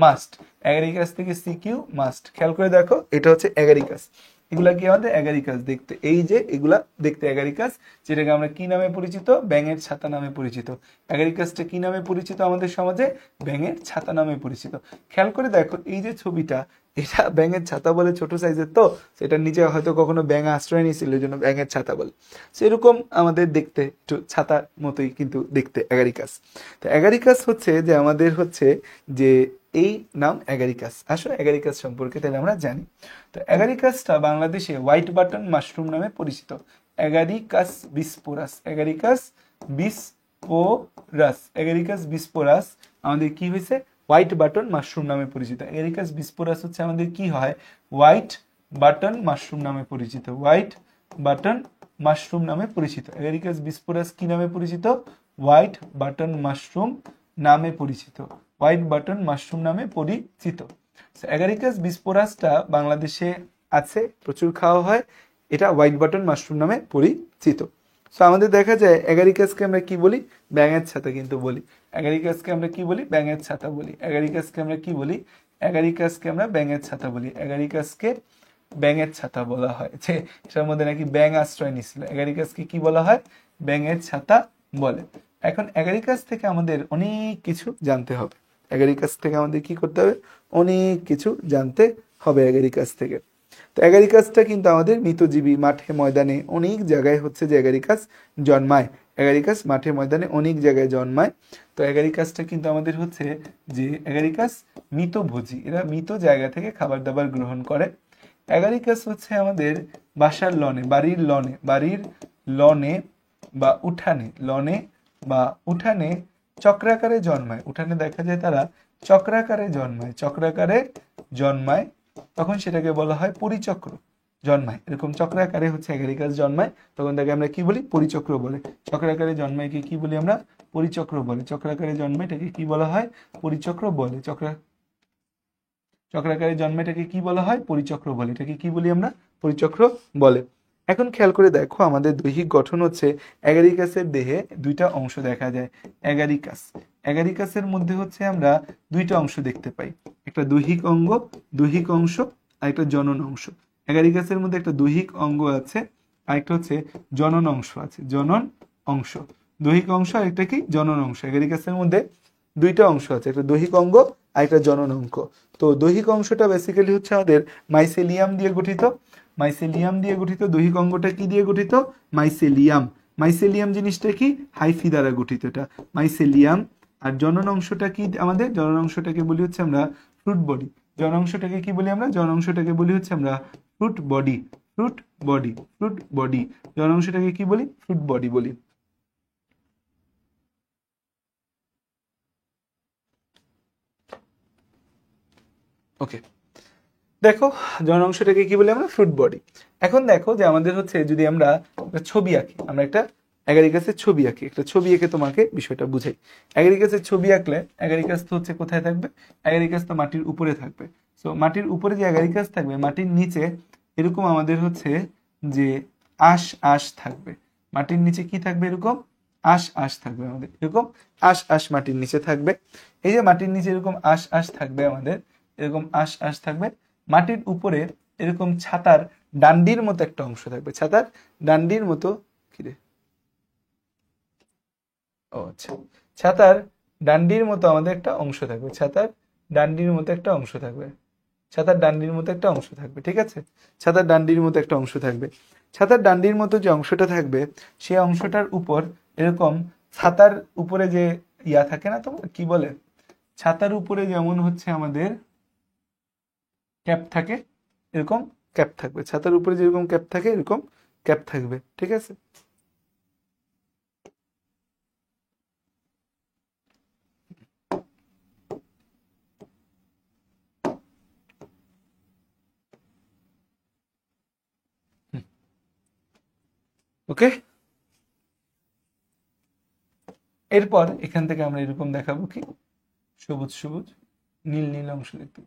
মাস্ট, এগারিকাস থেকে সিকিউ মাস্ট। খেয়াল করে দেখো এটা হচ্ছে এগারিকাস, এগুলা কি আমাদের এগারিকাস দেখতে, এই যে এগুলা দেখতে এগারিকাস, যেটাকে আমরা কি নামে পরিচিত, ব্যাঙের ছাতা নামে পরিচিত। এগারিকাসটা কি নামে পরিচিত আমাদের সমাজে, ব্যাঙের ছাতা নামে পরিচিত। খেয়াল করে দেখো এই যে ছবিটা, এটা ব্যাঙের ছাতা বলে, ছোট সাইজের, তো সেটার নিচে হয়তো কখনো ব্যাঙ আশ্রয় নিয়েছিল, এই জন্য ব্যাঙের ছাতা বলে। সেরকম আমাদের দেখতে একটু ছাতার মতোই কিন্তু দেখতে এগারিকাস। তো এগারিকাস হচ্ছে যে আমাদের হচ্ছে যে এই নাম এগারিকাস। আসলে এগারিকাস সম্পর্কে তাহলে আমরা জানি। তো এগারিকাসটা বাংলাদেশে হোয়াইট বাটন মাশরুম নামে পরিচিত। এগারিকাস বিস্পোরাস, এগারিকাস বিস্পোরাস, এগারিকাস বিস্পোরাস আমাদের কি হয়েছে, হোয়াইট বাটন মাশরুম নামে পরিচিত। এগারিকাস বিস্পোরাস হচ্ছে আমাদের কি হয়, হোয়াইট বাটন মাশরুম নামে পরিচিত, হোয়াইট বাটন মাশরুম নামে পরিচিত। এগারিকাস বিস্পোরাস কি নামে পরিচিত, হোয়াইট বাটন মাশরুম নামে পরিচিত, হোয়াইট বাটন মাশরুম নামে পরিচিত। এগারিকাস বিস্পোরাসটা বাংলাদেশে আছে, প্রচুর খাওয়া হয়, এটা হোয়াইট বাটন মাশরুম নামে পরিচিত। সো আমাদের দেখা যায় এগারিকাসকে আমরা কি বলি, ব্যাঙের ছাতা কিন্তু বলি। এগারিকাসকে আমরা কি বলি, ব্যাঙের ছাতা বলি। এগারিকাসকে আমরা কি বলি, এগারিকাসকে আমরা ব্যাঙের ছাতা বলি। এগারিকাসকে ব্যাঙের ছাতা বলা হয়, যে এটার মধ্যে নাকি ব্যাঙ আশ্রয় নিছিল। এগারিকাসকে কি বলা হয়, ব্যাঙের ছাতা বলে। এখন এগারিকাস থেকে আমাদের অনেক কিছু জানতে হবে, এগারিকাস থেকে আমাদের কি করতে হবে, অনেক কিছু জানতে হবে এগারিকাস থেকে। তো এগারিকাসটা কিন্তু আমাদের মৃতজীবী, মাঠে ময়দানে অনেক জায়গায় হচ্ছে যে এগারিকাস জন্মায়, এগারিকাস মাঠে ময়দানে অনেক জায়গায় জন্মায়। তো এগারিকাসটা কিন্তু আমাদের হচ্ছে যে এগারিকাস মৃতভোজী, এরা মৃত জায়গা থেকে খাবার দাবার গ্রহণ করে। এগারিকাস হচ্ছে আমাদের বাসার লনে, বাড়ির লনে, বাড়ির লনে বা উঠানে, লনে বা উঠানে চক্রাকারে জন্মায়। উঠানে দেখা যায় তারা চক্রাকারে জন্মায়, চক্রাকারে জন্মায়, তখন সেটাকে বলা হয় পরিচক্র। জন্মায় এরকম চক্রাকারে হচ্ছে এগারিকাস জন্মায়, তখন তাকে আমরা কি বলি, পরিচক্র বলে। চক্রাকারে জন্মায় কি বলি আমরা, পরিচক্র বলে। চক্রাকারে জন্মায় এটাকে কি বলা হয়, পরিচক্র বলে। চক্রাকারে জন্মাটাকে কি বলা হয়, পরিচক্র বলে। এটাকে কি বলি আমরা, পরিচক্র বলে। এখন খেয়াল করে দেখো আমাদের দৈহিক গঠন হচ্ছে, এগারিকাসের দেহে দুইটা অংশ দেখা যায়। এগারিকাস, এগারিকাসের মধ্যে হচ্ছে আমরা দুইটা অংশ দেখতে পাই, একটা দৈহিক অঙ্গ, দৈহিক অংশ, আর একটা জনন অংশ। এগারিকাসের মধ্যে একটা দৈহিক অঙ্গ আছে, আর একটা হচ্ছে জনন অংশ আছে, জনন অংশ। দৈহিক অংশ আর একটা কি, জনন অংশ। এগারিকাসের মধ্যে দুইটা অংশ আছে, একটা দৈহিক অঙ্গ আর একটা জনন অঙ্গ। তো দৈহিক অংশটা বেসিক্যালি হচ্ছে আমাদের মাইসেলিয়াম দিয়ে গঠিত, মাইসেলিয়াম দিয়ে গঠিত। দৈহিক অঙ্গটা কি দিয়ে গঠিত, মাইসেলিয়াম। মাইসেলিয়াম জিনিসটা কি, হাইফি দ্বারা গঠিত, এটা মাইসেলিয়াম। আর জনন অংশটা কি আমাদের, জনন অংশটাকে বলি হচ্ছে আমরা ফ্রুট বডি। জনন অংশটাকে কি বলি আমরা, জনন অংশটাকে বলি হচ্ছে আমরা fruit body, fruit body, fruit body. জনন অংশটাকে কি বলি, ফ্রুট বডি বলি। ওকে, দেখো জনন অংশটাকে কি বলি আমরা, ফ্রুট বডি। এখন দেখো যে আমাদের হচ্ছে যদি আমরা একটা ছবি আঁকি, আমরা একটা এগারিকাসের ছবি আঁকি, একটা ছবি এঁকে তোমাকে বিষয়টা বুঝাই। এগারিকাসের ছবি আঁকলে এগারিকাস তো হচ্ছে কোথায় থাকবে, এগারিকাস তো মাটির উপরে থাকবে। সো মাটির উপরে যে এগারিকাস থাকবে, মাটির নিচে এরকম আমাদের হচ্ছে যে আশ আশ থাকবে। মাটির নিচে কি থাকবে, এরকম আশ আশ থাকবে আমাদের, এরকম আশ আশ মাটির নিচে থাকবে। এই যে মাটির নিচে এরকম আশ আশ থাকবে আমাদের, এরকম আশ আশ থাকবে। মাটির উপরে এরকম ছাতার ডান্ডির মতো একটা অংশ থাকবে, ছাতার ডান্ডির মতো, কিরে, ও আচ্ছা, ছাতার ডান্ডির মতো আমাদের একটা অংশ থাকবে, ছাতার ডান্ডির মতো একটা অংশ থাকবে, ছাতার ডান্ডির মতো একটা অংশ থাকবে, ঠিক আছে, ছাতার ডান্ডির মতো একটা অংশ থাকবে। ছাতার ডান্ডির মতো যে অংশটা থাকবে, সেই অংশটার উপর এরকম ছাতার উপরে যে ইয়া থাকে না, তোমার কি বলে, ছাতার উপরে যেমন হচ্ছে আমাদের ক্যাপ থাকে, এরকম ক্যাপ থাকবে, ছাতার উপরে যেরকম ক্যাপ থাকে এরকম ক্যাপ থাকবে, ঠিক আছে। ওকে, এরপর এখান থেকে আমরা এরকম দেখাবো কি সবুজ সবুজ নীল নীল অংশ দেখতে।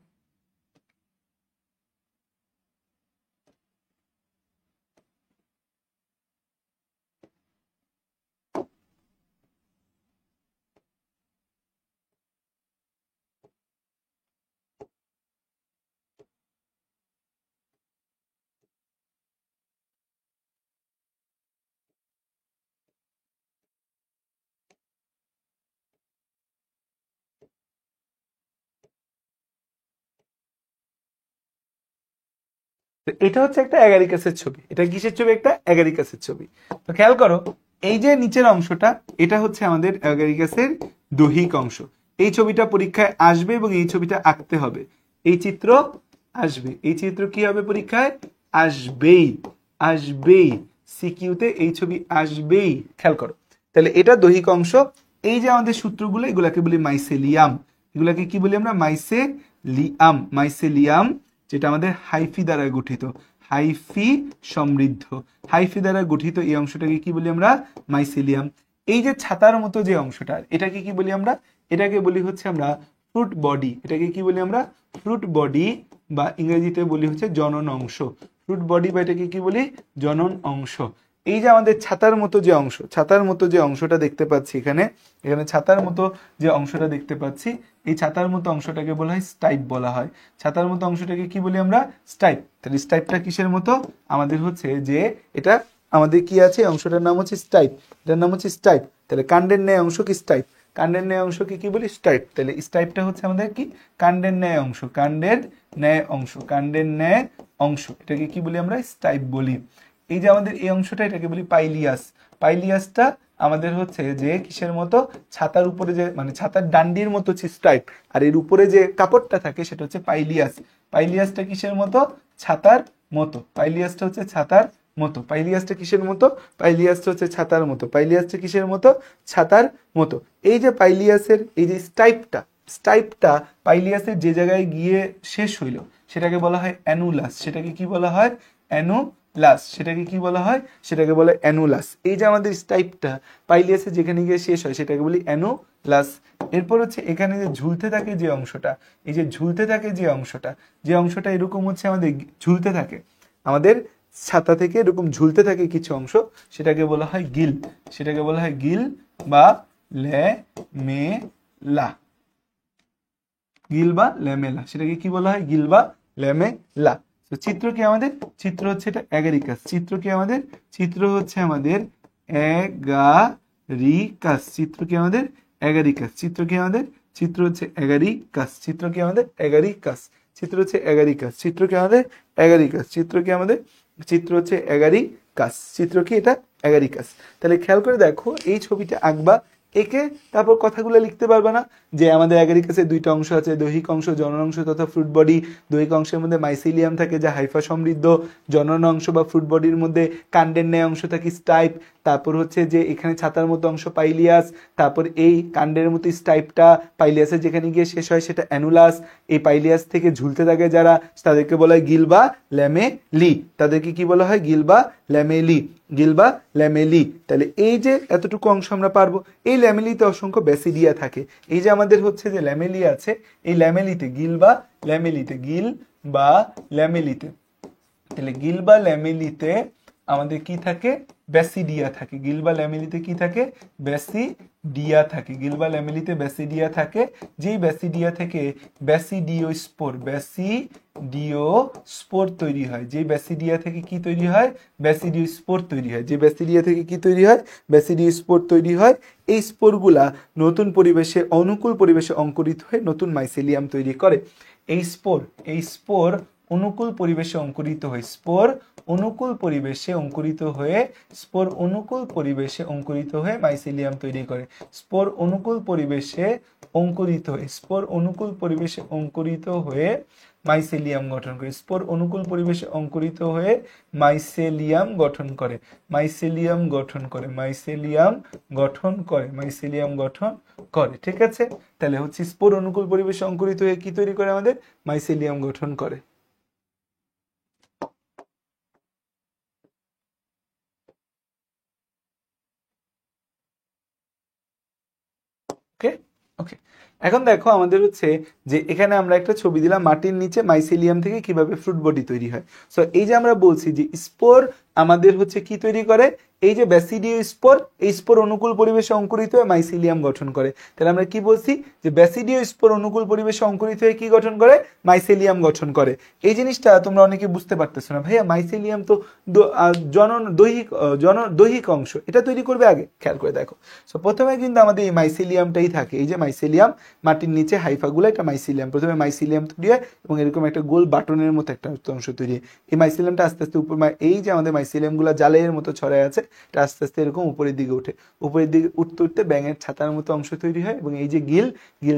তো এটা হচ্ছে একটা অ্যাগারিকাসের ছবি। এটা কিসের ছবি? একটা অ্যাগারিকাসের ছবি। তো খেয়াল করো, এই যে নিচের অংশটা, এটা হচ্ছে আমাদের অ্যাগারিকাসের দৈহিক অংশ। এই ছবিটা পরীক্ষায় আসবে এবং এই ছবিটা আঁকতে হবে। এই চিত্র আসবে, এই চিত্র কি হবে পরীক্ষায়? আসবেই, আসবেই। সিকিউতে এই ছবি আসবেই। খেয়াল করো, তাহলে এটা দৈহিক অংশ। এই যে আমাদের সূত্রগুলো, এগুলাকে বলি মাইসেলিয়াম। এগুলাকে কি বলি আমরা? মাইসেলিয়াম। মাইসেলিয়াম যেটা আমাদের হাইফি দ্বারা গঠিত, হাইফি সমৃদ্ধ, হাইফি দ্বারা গঠিত এই অংশটাকে কি বলি আমরা? মাইসেলিয়াম। এই যে ছাতার মতো যে অংশটা, এটাকে কি বলি আমরা? এটাকে বলি হচ্ছে আমরা ফ্রুট বডি। এটাকে কি বলি আমরা? ফ্রুট বডি, বা ইংরেজিতে বলি হচ্ছে জনন অংশ। ফ্রুট বডি বা এটাকে কি বলি? জনন অংশ। এই যে আমাদের ছাতার মতো যে অংশ, ছাতার মতো যে অংশটা দেখতে পাচ্ছি এখানে, এখানে ছাতার মতো যে অংশটা দেখতে পাচ্ছি, এই ছাতার মতো অংশটাকে বলা হয় স্টাইপ বলা হয়। ছাতার মতো অংশটাকে কি বলি আমরা? স্টাইপ। তাহলে স্টাইপটা কিসের মতো? আমাদের হচ্ছে যে এটা আমাদের কি আছে, অংশটার নাম হচ্ছে স্টাইপ। এটার নাম হচ্ছে স্টাইপ। তাহলে কাণ্ডের ন্যায় অংশ কি? স্টাইপ। কাণ্ডের ন্যায় অংশকে কি বলি? স্টাইপ। তাহলে স্টাইপটা হচ্ছে আমাদের কি? কাণ্ডের ন্যায় অংশ। কাণ্ডের ন্যায় অংশ, কাণ্ডের ন্যায় অংশ, এটাকে কি বলি আমরা? স্টাইপ বলি। এই যে আমাদের এই অংশটা, এটাকে বলি পাইলিয়াস। পাইলিয়াসটা আমাদের হচ্ছে যে কিসের মতো? ছাতার উপরে যে, মানে ছাতার ডান্ডির মতো হচ্ছে স্টাইপ, আর এর উপরে যে কাপড়টা থাকে সেটা হচ্ছে পাইলিয়াস। পাইলিয়াসটা কিসের মতো? ছাতার মতো। পাইলিয়াসটা হচ্ছে ছাতার মতো। পাইলিয়াসটা কিসের মতো? পাইলিয়াসটা হচ্ছে ছাতার মতো। পাইলিয়াসটা কিসের মতো? ছাতার মতো। এই যে পাইলিয়াসের এই যে স্টাইপটা, স্টাইপটা পাইলিয়াসের যে জায়গায় গিয়ে শেষ হইল সেটাকে বলা হয় অ্যানুলাস। সেটাকে কি বলা হয়? অ্যানুলাস। সেটাকে কি বলা হয়? সেটাকে বলে অ্যানুলাস। এই যে আমাদের স্টাইপটা পাইলিয়াসে যেখানে গিয়ে শেষ হয় সেটাকে বলি অ্যানুলাস। এরপর হচ্ছে এখানে যে ঝুলতে থাকে যে অংশটা, এই যে ঝুলতে থাকে যে অংশটা, যে অংশটা এরকম হচ্ছে আমাদের ঝুলতে থাকে, আমাদের ছাতা থেকে এরকম ঝুলতে থাকে কিছু অংশ, সেটাকে বলা হয় গিল। সেটাকে বলা হয় গিল বা ল্যামেলা। গিল বা ল্যামেলা, সেটাকে কি বলা হয়? গিল বা ল্যামেলা। তো চিত্র কি আমাদের? চিত্র হচ্ছে এটা অ্যাগারিকাস। চিত্র কি আমাদের? চিত্র হচ্ছে আমাদের অ্যাগারিকাস। চিত্র কি আমাদের? অ্যাগারিকাস। চিত্র কি আমাদের? চিত্র হচ্ছে অ্যাগারিকাস। চিত্র কি আমাদের? অ্যাগারিকাস। চিত্র হচ্ছে অ্যাগারিকাস। চিত্র কি আমাদের? অ্যাগারিকাস। চিত্র কি আমাদের? চিত্র হচ্ছে অ্যাগারিকাস। চিত্র কি? এটা অ্যাগারিকাস। তাহলে খেয়াল করে দেখো, এই ছবিটা আঁকবা, একে তারপর কথাগুলো লিখতে পারবে না যে আমাদের অ্যাগারিকাসের দুইটা অংশ আছে, দৈহিক অংশ, জনন অংশ তথা ফ্রুট বডি। দৈহিক অংশের মধ্যে মাইসিলিয়াম থাকে যা হাইফা সমৃদ্ধ। জনন অংশ বা ফ্রুট বডির মধ্যে কাণ্ডের ন্যায় অংশ থাকে স্টাইপ। তারপর হচ্ছে যে এখানে ছাতার মতো অংশ পাইলিয়াস। তারপর এই কাণ্ডের মতো স্টাইপটা পাইলিয়াসের যেখানে গিয়ে শেষ হয় সেটা অ্যানুলাস। এই পাইলিয়াস থেকে ঝুলতে থাকে যারা, তাদেরকে বলা হয় গিল বা ল্যামেলি। তাদেরকে কি বলা হয়? গিল বা ল্যামেলি। গিল বা ল্যামেলি। তাহলে এই যে এতটুকু অংশ আমরা পারবো। এই ল্যামেলিতে অসংখ্য ব্যাসিডিয়া থাকে। এই যে আমাদের হচ্ছে যে ল্যামেলি আছে, এই ল্যামেলিতে গিল বা ল্যামেলিতে, গিল বা ল্যামেলিতে, তাহলে গিল বা ল্যামেলিতে আমাদের কি থাকে? ব্যাসিডিয়া থাকে। গিল বা ল্যামেলিতে কি থাকে? ব্যাসিডিয়া থাকে। গিল বা ল্যামেলিতে ব্যাসিডিয়া থাকে। যেই ব্যাসিডিয়া থেকে ব্যাসিডিওস্পোর, ব্যাসিডিওস্পোর তৈরি হয়। যেই ব্যাসিডিয়া থেকে কি তৈরি হয়? ব্যাসিডিওস্পোর তৈরি হয়। যে ব্যাসিডিয়া থেকে কি তৈরি হয়? ব্যাসিডিওস্পোর তৈরি হয়। এই স্পোরগুলা নতুন পরিবেশে, অনুকূল পরিবেশে অঙ্কুরিত হয়ে নতুন মাইসেলিয়াম তৈরি করে। এই স্পোর অনুকূল পরিবেশে অঙ্কুরিত হয়। স্পোর অনুকূল পরিবেশে অঙ্কুরিত হয়ে, স্পোর অনুকূল পরিবেশে অঙ্কুরিত হয়ে মাইসেলিয়াম তৈরি করে। স্পোর অনুকূল পরিবেশে অঙ্কুরিত হয়ে, স্পোর অনুকূল পরিবেশে অঙ্কুরিত হয়ে মাইসেলিয়াম গঠন করে। স্পোর অনুকূল পরিবেশে অঙ্কুরিত হয়ে মাইসেলিয়াম গঠন করে। মাইসেলিয়াম গঠন করে। মাইসেলিয়াম গঠন করে। মাইসেলিয়াম গঠন করে। ঠিক আছে? তাহলে হচ্ছে স্পোর অনুকূল পরিবেশে অঙ্কুরিত হয়ে কি তৈরি করে? আমাদের মাইসেলিয়াম গঠন করে। ওকে ওকে এখন দেখো আমাদের হচ্ছে যে এখানে আমরা একটা ছবি দিলাম মাটির নিচে মাইসেলিয়াম থেকে কিভাবে ফ্রুট বডি তৈরি হয়। সো এই যে আমরা বলছি যে স্পোর আমাদের হচ্ছে কি তৈরি করে, এই যে ব্যাসিডিও স্পোর, এই স্পোর অনুকূল পরিবেশে অঙ্কুরিত হয়ে মাইসেলিয়াম গঠন করে। তাহলে আমরা কি বলছি যে ব্যাসিডিও স্পোর অনুকূল পরিবেশে অঙ্কুরিত হয়ে কি গঠন করে, মাইসেলিয়াম গঠন করে। এই জিনিসটা তোমরা অনেকে বুঝতে পারতেছো না, ভাইয়া মাইসেলিয়াম তো দৈহিক অংশ, এটা তৈরি করবে আগে। খেয়াল করে দেখো, সো প্রথমে কিন্তু আমাদের এই মাইসেলিয়ামটাই থাকে, এই যে মাইসেলিয়াম মাটির নিচে হাইফাগুলো, এটা মাইসেলিয়াম। প্রথমে মাইসেলিয়াম তৈরি হয় এবং এরকম একটা গোল বাটনের মতো একটা অংশ তৈরি হয়। এই মাইসেলিয়ামটা আস্তে আস্তে উপর, এই যে আমাদের মাইসেলিয়ামগুলো জালের মতো ছড়ায় আছে, এটা আস্তে আস্তে এরকম উপরের দিকে ওঠে। উপরের দিকে উঠতে উঠতে ব্যাঙের ছাতার মতো অংশ তৈরি হয় এবং এই যে গিল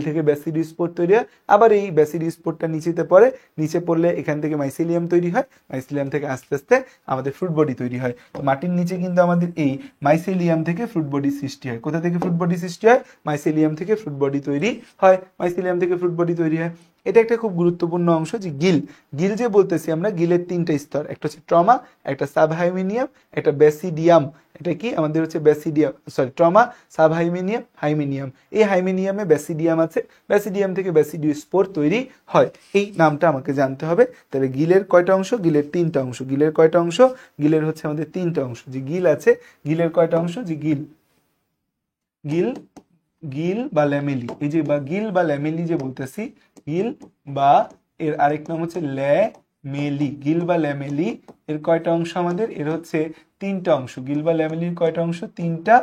থেকে ব্যাসিডিও স্পোর তৈরি হয়। আবার এই ব্যাসিডিও স্পোরটা নিচেতে পড়ে, নিচে পড়লে এখান থেকে মাইসেলিয়াম তৈরি হয়, মাইসেলিয়াম থেকে আস্তে আস্তে আমাদের ফ্রুট বডি তৈরি হয়। তো মাটির নিচে কিন্তু আমাদের এই মাইসেলিয়াম থেকে ফ্রুট বডি সৃষ্টি হয়। কোথা থেকে ফ্রুট বডি সৃষ্টি হয়, মাইসেলিয়াম থেকে ফ্রুট বডি তৈরি হয়, মাইসেলিয়াম থেকে ফ্রুট বডি তৈরি হয়। এটা একটা খুব গুরুত্বপূর্ণ অংশ যে গিল যে বলতেছি আমরা, গিলের তিনটা স্তর, একটা হচ্ছে ট্রমা, একটা সাবহাইমেনিয়াম, একটা ব্যাসিডিয়াম। এটা কি আমাদের হচ্ছে ব্যাসিডিয়াম, সরি ট্রমা, সাবহাইমেনিয়াম, হাইমেনিয়াম। এই হাইমেনিয়ামে ব্যাসিডিয়াম আছে, ব্যাসিডিয়াম থেকে ব্যাসিডিও স্পোর তৈরি হয়। এই নামটা আমাকে জানতে হবে। তাহলে গিলের কয়টা অংশ, গিলের তিনটা অংশ। গিলের কয়টা অংশ, গিলের হচ্ছে আমাদের তিনটা অংশ। যে গিল আছে, গিলের কয়টা অংশ, যে গিল বা ল্যামেলি, এই যে বা গিল বা ল্যামেলি যে বলতেছি, গিল বা এর আরেক নাম হচ্ছে ল্যামেলি। গিল বা ল্যামেলি এর কয়টা অংশ আমাদের, এর হচ্ছে তিনটা অংশ। গিল বা ল্যামেলির কয়টা অংশ, তিনটা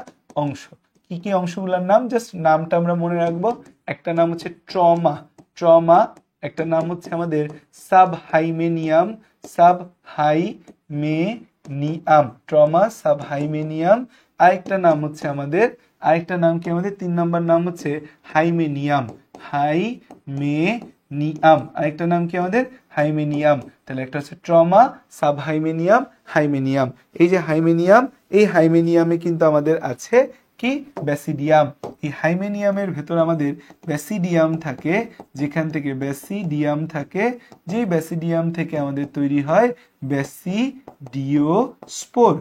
অংশ। কি কি অংশগুলোর নাম, জাস্ট নামটা আমরা মনে রাখবো। একটা নাম হচ্ছে ট্রমা, একটা নাম হচ্ছে আমাদের সাবহাইমেনিয়াম, ট্রমা সাবহাইমেনিয়াম। আরেকটা নাম হচ্ছে আমাদের, আরেকটা নাম কি আমাদের, 3 নম্বর নাম হচ্ছে হাইমেনিয়াম। আরেকটা নাম কি আমাদের, হাইমেনিয়াম। তাহলে একটা হচ্ছে ট্রমা, সাবহাইমেনিয়াম, হাইমেনিয়াম। এই যে হাইমেনিয়াম, এই হাইমেনিয়ামে কিন্তু আমাদের আছে কি, ব্যাসিডিয়াম। এই হাইমেনিয়ামের ভেতর আমাদের ব্যাসিডিয়াম থাকে, যেখান থেকে ব্যাসিডিয়াম থাকে, যে ব্যাসিডিয়াম থেকে আমাদের তৈরি হয় ব্যাসিডিও স্পোর।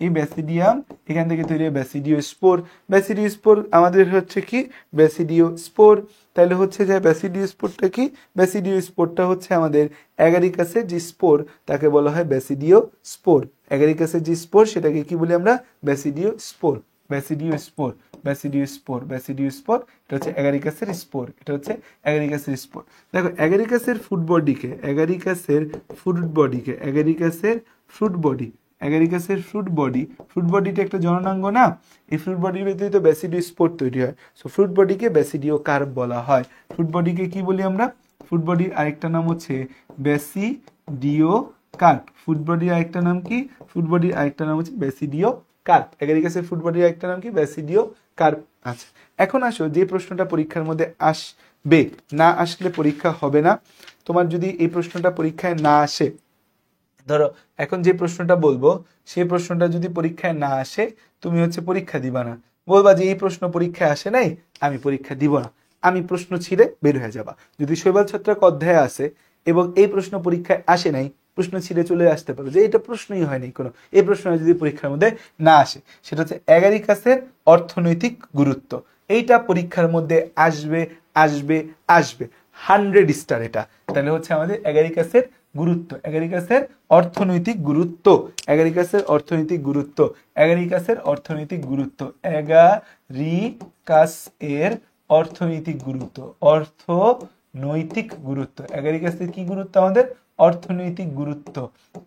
এই ব্যাসিডিয়াম এখান থেকে তৈরি হয় ব্যাসিডিও স্পোর। আমাদের হচ্ছে কি, ব্যাসিডিও স্পোর। তাহলে হচ্ছে যে ব্যাসিডিও স্পোরটা কি, ব্যাসিডিও স্পোরটা হচ্ছে আমাদের অ্যাগারিকাসের যে স্পোর, তাকে বলা হয় ব্যাসিডিও স্পোর। অ্যাগারিকাসের যে স্পোর, সেটাকে কি বলি আমরা, ব্যাসিডিও স্পোর। এটা হচ্ছে অ্যাগারিকাসের স্পোর, দেখো অ্যাগারিকাসের ফ্রুট বডিটা একটা জননাঙ্গ না, এই ফ্রুট বডির ভিতরে তো ব্যাসিডিও স্পোর তৈরি হয়। সো ফ্রুট বডিকে ব্যাসিডিও কার্প বলা হয়। ফ্রুট বডিকে কি বলি আমরা, ফ্রুট বডির আরেকটা নাম হচ্ছে ব্যাসিডিও কার্প। ফ্রুট বডির আরেকটা নাম কি, হচ্ছে ব্যাসিডিও কার্প। অ্যাগারিকাসের ফ্রুট বডির আরেকটা নাম কি, ব্যাসিডিও কার্প। আচ্ছা, এখন আসো যে প্রশ্নটা পরীক্ষার মধ্যে আসবে, না আসলে পরীক্ষা হবে না। তোমার যদি এই প্রশ্নটা পরীক্ষায় না আসে, ধরো এখন যে প্রশ্নটা বলবো, সেই প্রশ্নটা যদি পরীক্ষায় না আসে, তুমি হচ্ছে পরীক্ষা দিবা না, বলবা যে এই প্রশ্ন পরীক্ষায় আসে নাই, আমি পরীক্ষা দিব না, আমি প্রশ্ন ছিঁড়ে বের হয়ে যাবা। যদি শৈবাল ছত্রাক অধ্যায়ে আসে এবং এই প্রশ্ন পরীক্ষায় আসে নাই, প্রশ্ন ছিঁড়ে চলে আসতে পারো যে এটা প্রশ্নই হয়নি কোনো, এই প্রশ্ন যদি পরীক্ষার মধ্যে না আসে, সেটা হচ্ছে অ্যাগারিকাসের অর্থনৈতিক গুরুত্ব। এইটা পরীক্ষার মধ্যে আসবে 100 স্টার এটা। তাহলে হচ্ছে আমাদের অ্যাগারিকাসের অর্থনৈতিক গুরুত্ব, অ্যাগারিকাসের অর্থনৈতিক গুরুত্ব, অ্যাগারিকাসের অর্থনৈতিক গুরুত্ব, অ্যাগারিকাসের কি গুরুত্ব, আমাদের অর্থনৈতিক গুরুত্ব।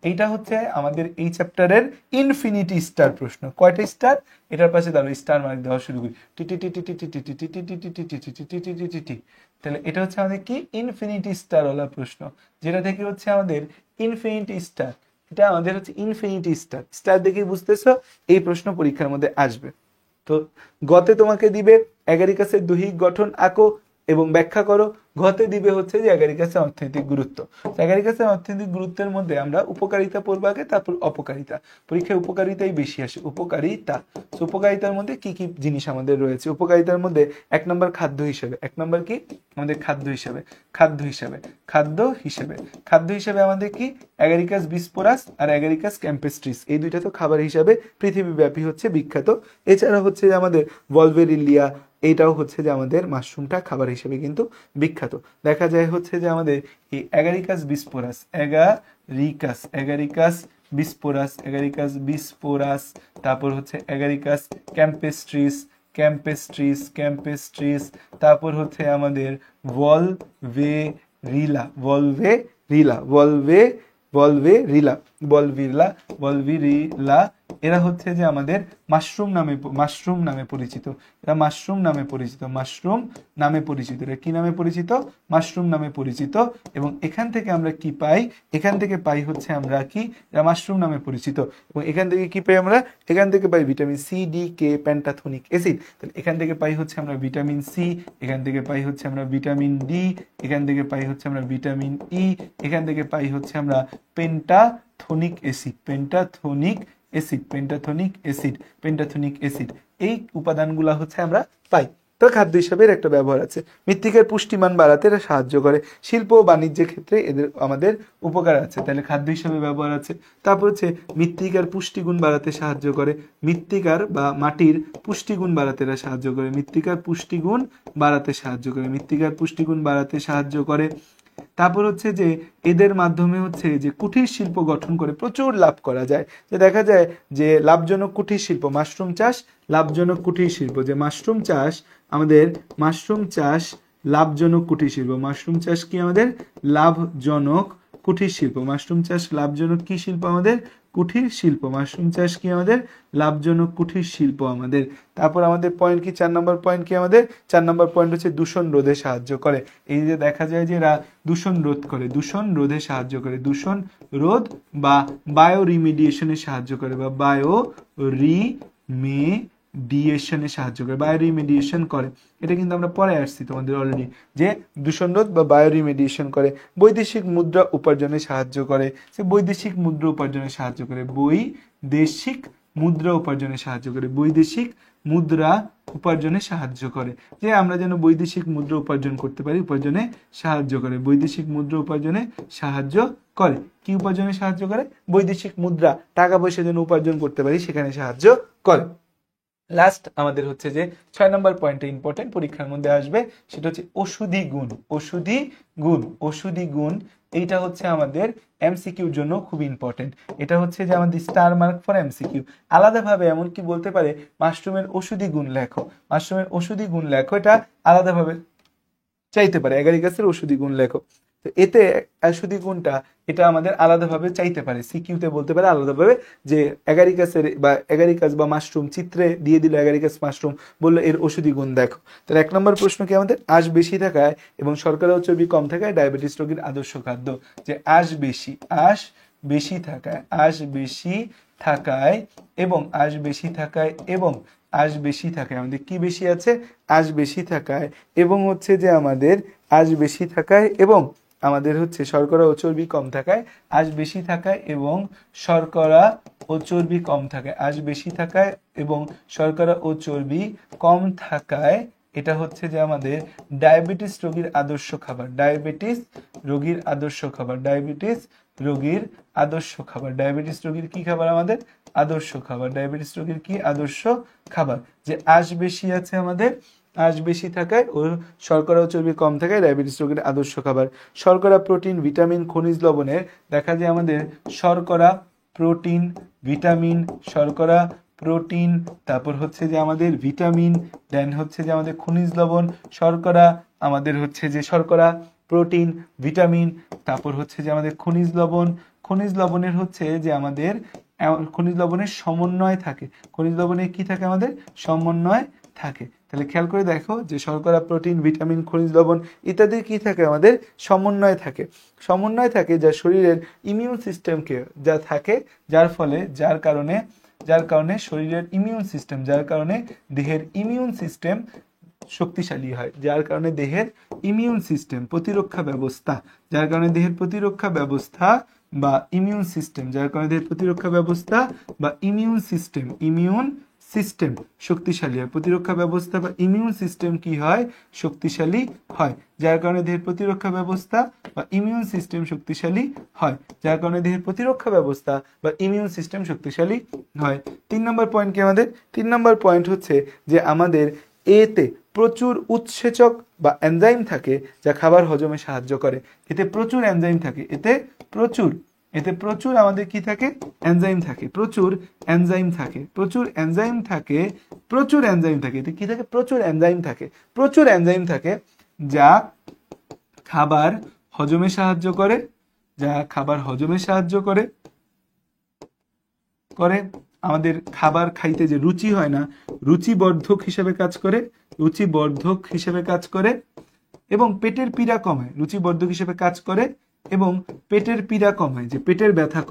এইটা হচ্ছে আমাদের এই চ্যাপ্টারের ইনফিনিটি স্টার প্রশ্ন। কয়টা স্টার, এটার পাশে দাঁড়ো স্টার মার্ক দেওয়া শুরু করি, তাহলে এটা হচ্ছে আমাদের কি, ইনফিনিটি স্টার ওয়ালা প্রশ্ন, যেটা থেকে হচ্ছে আমাদের ইনফিনিটি স্টার, এটা আমাদের হচ্ছে ইনফিনিটি স্টার দেখে বুঝতেছো এই প্রশ্ন পরীক্ষার মধ্যে আসবে। তো গতে তোমাকে দিবে অ্যাগারিকাসের দৈহিক গঠন আঁকো, এবং ব্যাখ্যা করো। ঘতে দিবে হচ্ছে যে অ্যাগারিকাসের অর্থনৈতিক গুরুত্ব। অ্যাগারিকাসের অর্থনৈতিক গুরুত্বের মধ্যে আমরা উপকারিতা পড়বো আগে, তারপর অপকারিতা। পরীক্ষায় উপকারিতাই বেশি আসে, উপকারিতা। উপকারিতার মধ্যে কি কি জিনিস আমাদের রয়েছে? উপকারিতার মধ্যে 1 নম্বর খাদ্য হিসেবে। 1 নম্বর কি আমাদের? খাদ্য হিসেবে। খাদ্য হিসেবে আমাদের কি? অ্যাগারিকাস বিস্পোরাস আর অ্যাগারিকাস ক্যাম্পেস্ট্রিস, এই দুইটা তো খাবার হিসাবে পৃথিবীব্যাপী হচ্ছে বিখ্যাত। এছাড়া হচ্ছে যে আমাদের ভলভেরিলিয়া, এইটাও হচ্ছে যে আমাদের মাশরুমটা খাবার হিসেবে কিন্তু বিখ্যাত। দেখা যায় হচ্ছে যে আমাদের এই অ্যাগারিকাস বিস্পোরাস, তারপর হচ্ছে অ্যাগারিকাস ক্যাম্পেস্ট্রিস, তারপর হচ্ছে আমাদের ভলভেরিলা, এরা হচ্ছে যে আমাদের মাশরুম নামে পরিচিত। এরা মাশরুম নামে পরিচিত। এরা কি নামে পরিচিত? মাশরুম নামে পরিচিত। এবং এখান থেকে আমরা কি পাই? এখান থেকে পাই হচ্ছে আমরা কি? এরা মাশরুম নামে পরিচিত। এবং এখান থেকে কি পাই আমরা? এখান থেকে পাই ভিটামিন সি, ডি, কে, প্যান্টাথোনিক অ্যাসিড। তাহলে এখান থেকে পাই হচ্ছে আমরা ভিটামিন সি, এখান থেকে পাই হচ্ছে আমরা ভিটামিন ডি, এখান থেকে পাই হচ্ছে আমরা ভিটামিন ই, এখান থেকে পাই হচ্ছে আমরা পেন্টাথোনিক অ্যাসিড। এই উপাদানগুলো হচ্ছে আমরা পাই। তো খাদ্য হিসাবে একটা ব্যবহার আছে। মৃত্তিকার পুষ্টিমান বাড়াতে এরা সাহায্য করে। শিল্প ও বাণিজ্যের ক্ষেত্রে এদের আমাদের উপকার আছে, তাহলে খাদ্য হিসাবে ব্যবহার আছে। তারপর হচ্ছে মৃত্তিকার পুষ্টিগুণ বাড়াতে সাহায্য করে। মৃত্তিকার বা মাটির পুষ্টিগুণ বাড়াতে এরা সাহায্য করে। মৃত্তিকার পুষ্টিগুণ বাড়াতে সাহায্য করে। তারপর হচ্ছে যে এদের মাধ্যমে হচ্ছে যে কুটির শিল্প গঠন করে প্রচুর লাভ করা যায়। যে দেখা যায় যে লাভজনক কুটির শিল্প, মাশরুম চাষ লাভজনক কুটির শিল্প, যে মাশরুম চাষ লাভজনক কুটির শিল্প। মাশরুম চাষ কি আমাদের? লাভজনক কুটির শিল্প। মাশরুম চাষ লাভজনক কি শিল্প আমাদের? কুটির শিল্প। মাশরুম চাষ কি আমাদের? লাভজনক কুটির শিল্প আমাদের। তারপর আমাদের পয়েন্ট কি? 4 নম্বর পয়েন্ট কি আমাদের? 4 নম্বর পয়েন্ট হচ্ছে দূষণ রোধে সাহায্য করে। এই যে দেখা যায় যে এরা দূষণ রোধে সাহায্য করে। দূষণ রোধ বা বায়ো রিমিডিয়েশনে সাহায্য করে, বা বায়ো রিমিডিয়েশন করে। এটা কিন্তু আমরা পরে আসছি তোমাদের অলরেডি, যে দূষণ রোধ বা বায়ো রিমিডিয়েশন করে। বৈদেশিক মুদ্রা উপার্জনে সাহায্য করে। বৈদেশিক মুদ্রা উপার্জনে সাহায্য করে। যে আমরা যেন বৈদেশিক মুদ্রা উপার্জন করতে পারি, উপার্জনে সাহায্য করে। কি উপার্জনে সাহায্য করে? বৈদেশিক মুদ্রা, টাকা পয়সা যেন উপার্জন করতে পারি, সেখানে সাহায্য করে। লাস্ট আমাদের হচ্ছে যে 6 নম্বর পয়েন্টটা ইম্পর্টেন্ট, পরীক্ষার মধ্যে আসবে, সেটা হচ্ছে ঔষধি গুণ। এইটা হচ্ছে আমাদের এমসিকিউর জন্য খুব ইম্পর্টেন্ট। এটা হচ্ছে যে আমাদের স্টার মার্ক ফর এমসিকিউ। আলাদাভাবে এমনকি বলতে পারে মাশরুমের ঔষধি গুণ লেখো, এটা আলাদাভাবে চাইতে পারে। অ্যাগারিকাসের ঔষধি গুণ লেখো। তো এতে ঔষধি গুণটা এটা আমাদের আলাদাভাবে চাইতে পারে, সিকিউতে বলতে পারে আলাদাভাবে, যে অ্যাগারিকাস বা মাশরুম চিত্রে দিয়ে দিল অ্যাগারিকাস মাশরুম, বললো এর ঔষধি গুণ দেখো। তাহলে 1 নম্বর প্রশ্ন কি আমাদের? আঁশ বেশি থাকায় এবং শর্করা ও চর্বি কম থাকায় ডায়াবেটিস রোগীর আদর্শ খাদ্য। যে আঁশ বেশি থাকায় আমাদের কি বেশি আছে? আঁশ বেশি থাকায়, এবং হচ্ছে যে আমাদের আমাদের হচ্ছে শর্করা ও চর্বি কম থাকায়, এবং শর্করা ও চর্বি কম থাকায় এটা হচ্ছে যে আমাদের ডায়াবেটিস রোগীর আদর্শ খাবার। ডায়াবেটিস রোগীর কি খাবার আমাদের? আদর্শ খাবার। যে আঁশ বেশি আছে আমাদের, আঁশ বেশি থাকায় ও শর্করা ও চর্বি কম থাকায় ডায়াবেটিস রোগীর আদর্শ খাবার। শর্করা, প্রোটিন, ভিটামিন, খনিজ লবণের দেখা যায় আমাদের শর্করা, প্রোটিন, তারপর হচ্ছে যে আমাদের ভিটামিন, দেন হচ্ছে যে আমাদের খনিজ লবণ। শর্করা আমাদের হচ্ছে যে শর্করা, প্রোটিন, ভিটামিন, তারপর হচ্ছে যে আমাদের খনিজ লবণের হচ্ছে যে আমাদের খনিজ লবণের সমন্বয় থাকে। কি থাকে আমাদের? সমন্বয় থাকে। তাহলে খেয়াল করে দেখো যে শর্করা, প্রোটিন, ভিটামিন, খনিজ লবণ ইত্যাদি কি থাকে আমাদের? সমন্বয় থাকে, যা শরীরের ইমিউন সিস্টেমকে যার কারণে শরীরের ইমিউন সিস্টেম, দেহের ইমিউন সিস্টেম শক্তিশালী হয়, যার কারণে দেহের ইমিউন সিস্টেম প্রতিরক্ষা ব্যবস্থা, যার কারণে দেহের প্রতিরক্ষা ব্যবস্থা বা ইমিউন সিস্টেম, যার কারণে দেহের প্রতিরক্ষা ব্যবস্থা বা ইমিউন সিস্টেম শক্তিশালী হয়। প্রতিরক্ষা ব্যবস্থা বা ইমিউন সিস্টেম কি হয়? শক্তিশালী হয়, যার কারণে দেহের প্রতিরক্ষা ব্যবস্থা বা ইমিউন সিস্টেম শক্তিশালী হয়, যার কারণে দেহের প্রতিরক্ষা ব্যবস্থা বা ইমিউন সিস্টেম শক্তিশালী হয়। 3 নম্বর পয়েন্ট কি আমাদের? 3 নম্বর পয়েন্ট হচ্ছে যে আমাদের এতে প্রচুর উৎসেচক বা এনজাইম থাকে যা খাবার হজমে সাহায্য করে। এতে প্রচুর এনজাইম থাকে, এতে প্রচুর আমাদের কি থাকে? এনজাইম থাকে, প্রচুর এনজাইম থাকে, এতে কি থাকে? প্রচুর এনজাইম থাকে যা খাবার হজমে সাহায্য করে, আমাদের খাবার খাইতে যে রুচি হয় না, রুচিবর্ধক হিসেবে কাজ করে এবং পেটের পীড়া কমায়, রুচিবর্ধক হিসেবে কাজ করে এবং পেটের পীড়া কমায়, যে পেটের ব্যথা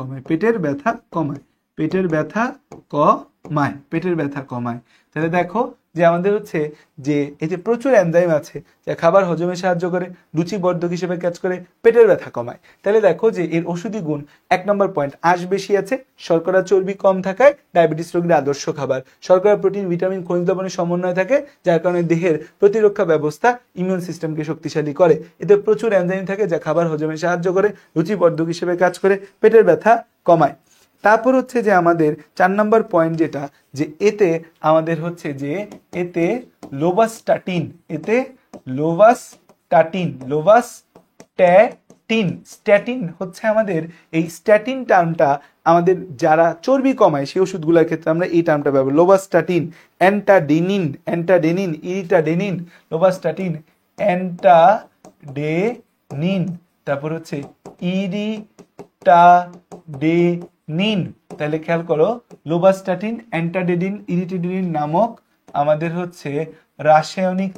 কমায়। তাহলে দেখো যে আমাদের হচ্ছে যে এই যে প্রচুর এনজাইম আছে যা খাবার হজমে সাহায্য করে, রুচিবর্ধক হিসেবে কাজ করে, পেটের ব্যথা কমায়। তাহলে দেখো যে এর ওষুধি গুণ 1 নম্বর পয়েন্ট, আঁশ বেশি আছে, শর্করা চর্বি কম থাকায় ডায়াবেটিস রোগীর আদর্শ খাবার। শর্করা প্রোটিন ভিটামিন খনিজ লবণের সমন্বয় থাকে, যার কারণে দেহের প্রতিরক্ষা ব্যবস্থা ইমিউন সিস্টেমকে শক্তিশালী করে। এতে প্রচুর এনজাইম থাকে যা খাবার হজমে সাহায্য করে, রুচিবর্ধক হিসেবে কাজ করে, পেটের ব্যথা কমায়। তারপর হচ্ছে যে আমাদের 4 নম্বর পয়েন্ট যেটা, যে এতে আমাদের হচ্ছে যে এতে স্ট্যাটিন হচ্ছে আমাদের, এই স্ট্যাটিন টার্মটা আমাদের যারা চর্বি কমায় সেই ওষুধগুলোর ক্ষেত্রে আমরা এই টার্মটা ব্যবহার, লোভাস্টাটিন, অ্যান্টাডেনিন, ইরিটাডেনিন, লোভাস্টাটিন, অ্যান্টাডেনিন, তারপর হচ্ছে ইরিটাডেনিন। তাহলে খেয়াল করো, লোভাস্টাটিন, অ্যান্টাডেনিন, ইরিটাডেনিন নামক আমাদের হচ্ছে রাসায়নিক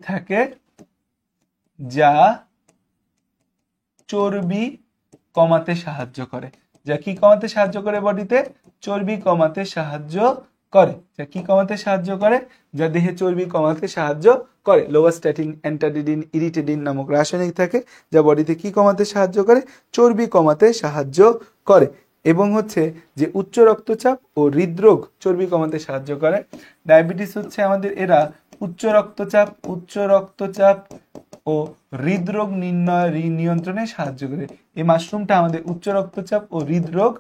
থাকে যা চর্বি কমাতে সাহায্য করে, যা কি কমাতে সাহায্য করে? বডিতে চর্বি কমাতে সাহায্য করে, যা কি কমাতে সাহায্য করে? যা দেহে চর্বি কমাতে সাহায্য করে। লোভাস্টাটিন, অ্যান্টাডেনিন, ইরিটাডিন নামক রাসায়নিক থাকে যা বডিতে কি কমাতে সাহায্য করে? চর্বি কমাতে সাহায্য করে। এবং হচ্ছে যে উচ্চ রক্তচাপ ও হৃদরোগ চর্বি কমাতে সাহায্য করে। ডায়াবেটিস হচ্ছে আমাদের এরা উচ্চ রক্তচাপ ও হৃদরোগ নিয়ন্ত্রণে সাহায্য করে। এই মাশরুমটা আমাদের উচ্চ রক্তচাপ ও হৃদরোগ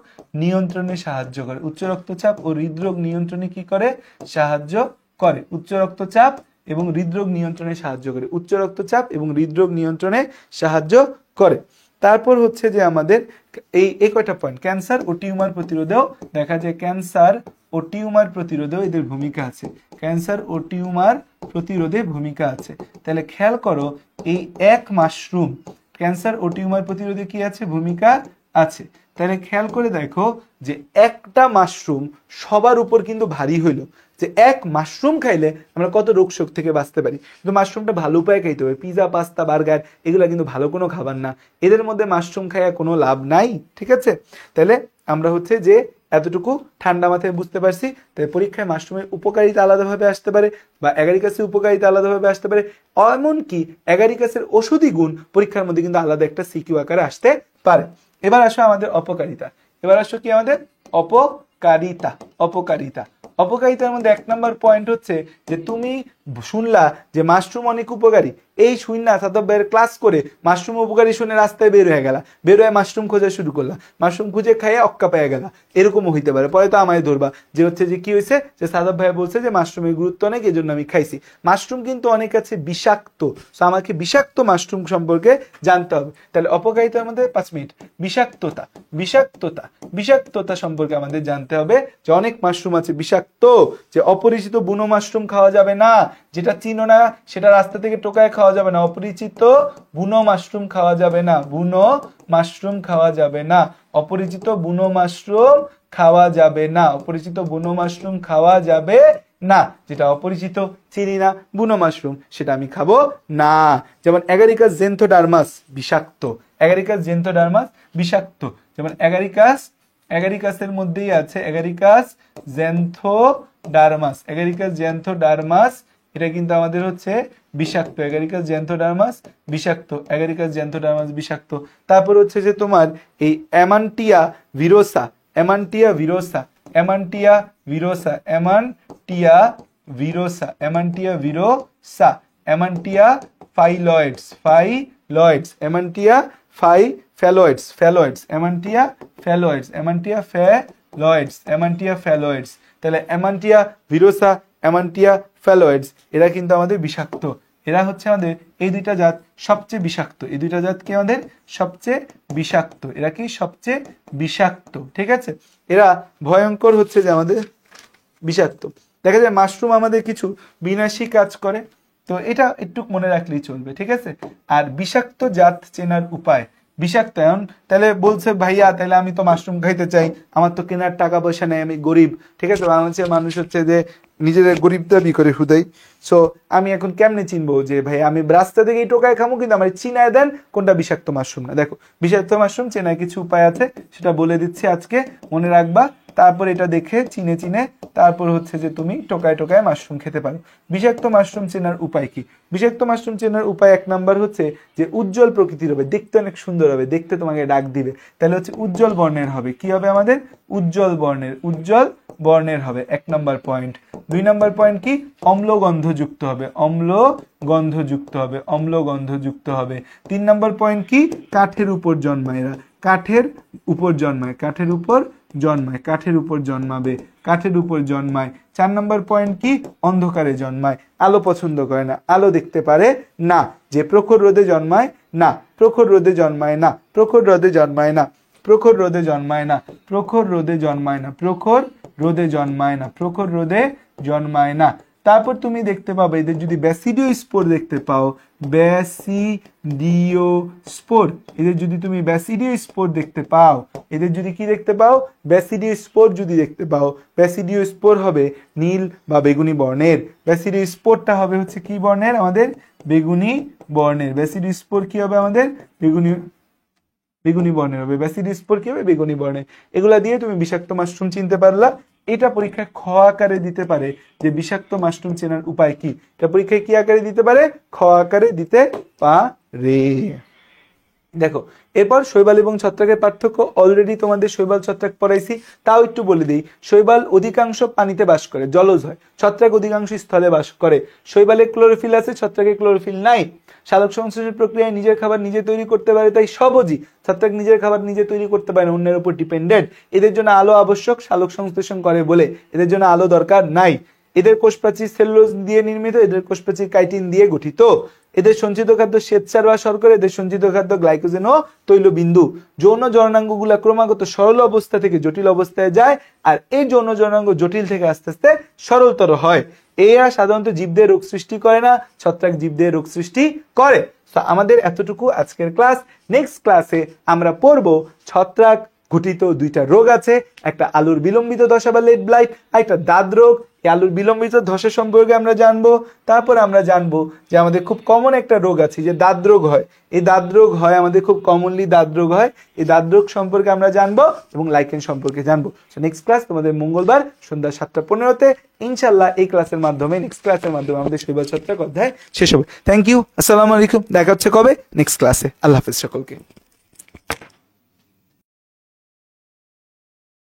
নিয়ন্ত্রণে সাহায্য করে। উচ্চ রক্তচাপ ও হৃদরোগ নিয়ন্ত্রণে কি করে? সাহায্য করে। উচ্চ রক্তচাপ এবং হৃদরোগ নিয়ন্ত্রণে সাহায্য করে, উচ্চ রক্তচাপ এবং হৃদরোগ নিয়ন্ত্রণে সাহায্য করে। তারপর হচ্ছে যে আমাদের এই কয়টা পয়েন্ট, ক্যান্সার ও টিউমার প্রতিরোধেও দেখা যায়, ক্যান্সার ও টিউমার প্রতিরোধেও এদের ভূমিকা আছে, ক্যান্সার ও টিউমার প্রতিরোধে ভূমিকা আছে। তাহলে খেয়াল করো, এই এক মাশরুম ক্যান্সার ও টিউমার প্রতিরোধে কি আছে? ভূমিকা আছে। তাহলে খেয়াল করে দেখো যে একটা মাশরুম সবার উপর কিন্তু ভারী হইলো, যে এক মাশরুম খাইলে আমরা কত রোগ শোক থেকে বাঁচতে পারি। কিন্তু মাশরুমটা ভালো উপায়ে খাইতে হবে, পিজা, পাস্তা, বার্গার এগুলো কিন্তু ভালো কোনো খাবার না, এদের মধ্যে মাশরুম খাইয়া কোনো লাভ নাই। ঠিক আছে, তাহলে আমরা হচ্ছে যে এতটুকু ঠান্ডা মাথায় বুঝতে পারছি। তাই পরীক্ষায় মাশরুমের উপকারিতা আলাদাভাবে আসতে পারে বা অ্যাগারিকাসের উপকারিতা আলাদাভাবে আসতে পারে, এমনকি অ্যাগারিকাসের ওষুধি গুণ পরীক্ষার মধ্যে কিন্তু আলাদা একটা সিকিউ আকারে আসতে পারে। এবার আসো আমাদের অপকারিতা, কি আমাদের অপকারিতার মধ্যে 1 নম্বর পয়েন্ট হচ্ছে যে তুমি শুনলা যে মাশরুম অনেক উপকারী, এই শুননা সাদব ভাইয়ের ক্লাস করে মাশরুম উপকারী শুনে রাস্তায় বের হয়ে গেলা, বের হয়ে মাশরুম খোঁজা শুরু করলা, মাশরুম খুঁজে খাইয়ে অক্কা পেয়ে গেলা, এরকমও হইতে পারে। পরে তো আমায় ধরবা যে হচ্ছে যে কি হয়েছে, যে সাদব ভাই বলছে যে মাশরুমের গুরুত্ব অনেক, এই জন্য আমি খাইছি। মাশরুম কিন্তু অনেক আছে বিষাক্ত, তো আমাকে বিষাক্ত মাশরুম সম্পর্কে জানতে হবে। তাহলে অপকারিতার মধ্যে 5 মিনিট, বিষাক্ততা সম্পর্কে আমাদের জানতে হবে, যে অনেক মাশরুম আছে বিষাক্ত, যে অপরিচিত বুনো মাশরুম খাওয়া যাবে না, যেটা চিনো না সেটা রাস্তা থেকে টোকায় খাওয়া যাবে না, অপরিচিত বুনো মাশরুম খাওয়া যাবে না, অপরিচিত বুনো মাশরুম খাওয়া যাবে না, যেটা অপরিচিত, চিনি না, বুনো মাশরুম, সেটা আমি খাবো না। যেমন অ্যাগারিকাস জেন্থোডার্মাস বিষাক্ত, যেমন অ্যাগারিকাস এগারিকাসের মধ্যেই আছে এগারিকাস জ্যান্থোডার্মাস, এগারিকাস জ্যান্থোডার্মাস, এটা কিন্তু আমাদের হচ্ছে বিষাক্ত, এগারিকাস জ্যান্থোডার্মাস বিষাক্ত, এগারিকাস জ্যান্থোডার্মাস বিষাক্ত। তারপর হচ্ছে যে তোমার এই অ্যামান্টিয়া ভিরোসা, অ্যামান্টিয়া ভিরোসা, অ্যামান্টিয়া ভিরোসা, অ্যামান্টিয়া ভিরোসা, অ্যামান্টিয়া ভিরোসা, অ্যামান্টিয়া ফাইলয়েডস, ফাইলয়েডস, অ্যামান্টিয়া ফ্যালয়েডস, ফ্যালয়েডস, অ্যামান্টিয়া ফ্যালয়েডস, অ্যামান্টিয়া ফ্যালয়েডস, অ্যামান্টিয়া ফ্যালয়েডস। তাহলে অ্যামান্টিয়া ভিরোসা, অ্যামান্টিয়া ফ্যালয়েডস এরা কিন্তু আমাদের বিষাক্ত, এরা হচ্ছে আমাদের এই দুইটা জাত সবচেয়ে বিষাক্ত, এই দুইটা জাত কি আমাদের সবচেয়ে বিষাক্ত, এরা কি সবচেয়ে বিষাক্ত, ঠিক আছে। এরা ভয়ঙ্কর হচ্ছে যে আমাদের বিষাক্ত। দেখা যায় মাশরুম আমাদের কিছু বিনাশী কাজ করে, তো এটা একটু মনে রাখলেই চলবে, ঠিক আছে। আর বিষাক্ত জাত চেনার উপায়, বিষাক্ত এখন তাহলে বলছে ভাইয়া তাহলে আমি তো মাশরুম খাইতে চাই, আমার তো কেনার টাকা পয়সা নেই, আমি গরিব, ঠিক আছে। বাংলাদেশের মানুষ হচ্ছে যে নিজেদের গরিব দাবি করে হুদাই। সো আমি এখন কেমনে চিনবো যে ভাই আমি রাস্তা থেকে টোকায় খামো, কিন্তু আমার চিনায় দেন কোনটা বিষাক্ত মাশরুম না। দেখো বিষাক্ত মাশরুম চেনার কিছু উপায় আছে, সেটা বলে দিচ্ছি আজকে, মনে রাখবা। তারপর এটা দেখে চিনে চিনে তারপর হচ্ছে যে তুমি টোকায় টোকায় মাশরুম খেতে পারো। বিষাক্ত মাশরুম চেনার উপায় কি? বিষাক্ত মাশরুম চেনার উপায় 1 নাম্বার হচ্ছে যে উজ্জ্বল প্রকৃতির হবে, দেখতে অনেক সুন্দর হবে, দেখতে তোমাকে ডাক দিবে, তাহলে হচ্ছে উজ্জ্বল বর্ণের হবে। কি হবে আমাদের? উজ্জ্বল বর্ণের, উজ্জ্বল বর্ণের হবে 1 নাম্বার পয়েন্ট। 2 নাম্বার পয়েন্ট কি? অম্লগন্ধযুক্ত হবে, অম্লগন্ধযুক্ত হবে, অম্লগন্ধযুক্ত হবে। 3 নাম্বার পয়েন্ট কি? কাঠের উপর জন্মায় এরা, কাঠের উপর জন্মায়, কাঠের উপর জন্মায়, কাঠের উপর জন্মাবে, কাঠের উপর জন্মায়। 4 নাম্বার পয়েন্ট কি? অন্ধকারে জন্মায়, আলো পছন্দ করে না, আলো দেখতে পারে না, যে প্রখর রোদে জন্মায় না, প্রখর রোদে জন্মায় না, প্রখর রোদে জন্মায় না, প্রখর রোদে জন্মায় না, প্রখর রোদে জন্মায় না, প্রখর রোদে জন্মায় না, প্রখর রোদে জন্মায় না। তারপর তুমি দেখতে পাবে এদের যদি ব্যাসিডিও স্পোর দেখতে পাও, ব্যাসিডিও স্পোর, এদের যদি তুমি ব্যাসিডিও স্পোর দেখতে পাও, এদের যদি কি দেখতে পাও? ব্যাসিডিও স্পোর যদি দেখতে পাও, ব্যাসিডিও স্পোর হবে নীল বা বেগুনি বর্ণের, ব্যাসিডিও স্পোরটা হবে হচ্ছে কি বর্ণের? আমাদের বেগুনি বর্ণের। ব্যাসিডিও স্পোর কি হবে আমাদের? বেগুনি, বেগুনি বর্ণের হবে। ব্যাসিডিও স্পোর কি হবে? বেগুনি বর্ণের। এগুলা দিয়ে তুমি বিষাক্ত মাশরুম চিনতে পারলা। এটা পরীক্ষায় খ আকারে দিতে পারে যে বিষাক্ত মাশরুম চেনার উপায় কি, এটা পরীক্ষায় কি আকারে দিতে পারে? খ আকারে দিতে পারে। দেখো এরপর শৈবাল এবং ছত্রাকের পার্থক্য, অলরেডি তোমাদের শৈবাল ছত্রাক পড়াইছি, তাও একটু বলে দিই। শৈবাল অধিকাংশ পানিতে বাস করে, জলজ হয়। ছত্রাক অধিকাংশ স্থলে বাস করে। শৈবালে ক্লোরোফিল আছে, ছত্রাকে ক্লোরোফিল নাই। সালোক সংশ্লেষের প্রক্রিয়ায় নিজের খাবার নিজে তৈরি করতে পারে, তাই সবজি। ছত্রাক নিজের খাবার নিজে তৈরি করতে পারে না, অন্যের উপর ডিপেন্ডেন্ট। এদের জন্য আলো আবশ্যক, সালোক সংশ্লেষণ করে বলে এদের জন্য আলো দরকার নাই। এদের কোষপ্রাচীর সেলুলোজ দিয়ে নির্মিত, এদের কোষপ্রাচীর কাইটিন দিয়ে গঠিত। এদের সঞ্চিত খাদ্য শ্বেতসার বা শর্করা, এদের সঞ্চিত খাদ্য গ্লাইকোজেন ও তৈলবিন্দু। যৌন জননাঙ্গগুলা ক্রমাগত সরল অবস্থা থেকে জটিল অবস্থায় যায়, আর এই যৌন জননাঙ্গ জটিল থেকে আস্তে আস্তে সরলতর হয়। এরা সাধারণত জীবদের রোগ সৃষ্টি করে না, ছত্রাক জীবদের রোগ সৃষ্টি করে। আমাদের এতটুকু আজকের ক্লাস। নেক্সট ক্লাসে আমরা পড়বো ছত্রাক ঘটিত 2টা রোগ আছে, একটা আলুর বিলম্বিত ধসা বা লেট ব্লাইট, আর একটা দাঁত রোগ। এই আলুর বিলম্বিত ধসা সম্পর্কে আমরা জানবো। তারপর আমরা জানবো যে আমাদের খুব কমন একটা রোগ আছে যে দাঁত রোগ হয়, এই দাঁত রোগ হয় আমাদের খুব কমনলি দাঁত রোগ হয়, এই দাঁত রোগ সম্পর্কে আমরা জানবো এবং লাইকেন সম্পর্কে জানবো। নেক্সট ক্লাস তোমাদের মঙ্গলবার সন্ধ্যা 7:15-তে ইনশাল্লাহ। এই ক্লাসের মাধ্যমে, নেক্সট ক্লাসের মাধ্যমে আমাদের শৈবাল ছত্রাক অধ্যায় শেষ হবে। থ্যাংক ইউ, আসসালামু আলাইকুম। দেখা হচ্ছে কবে? নেক্সট ক্লাসে। আল্লাহ হাফেজ সকলকে।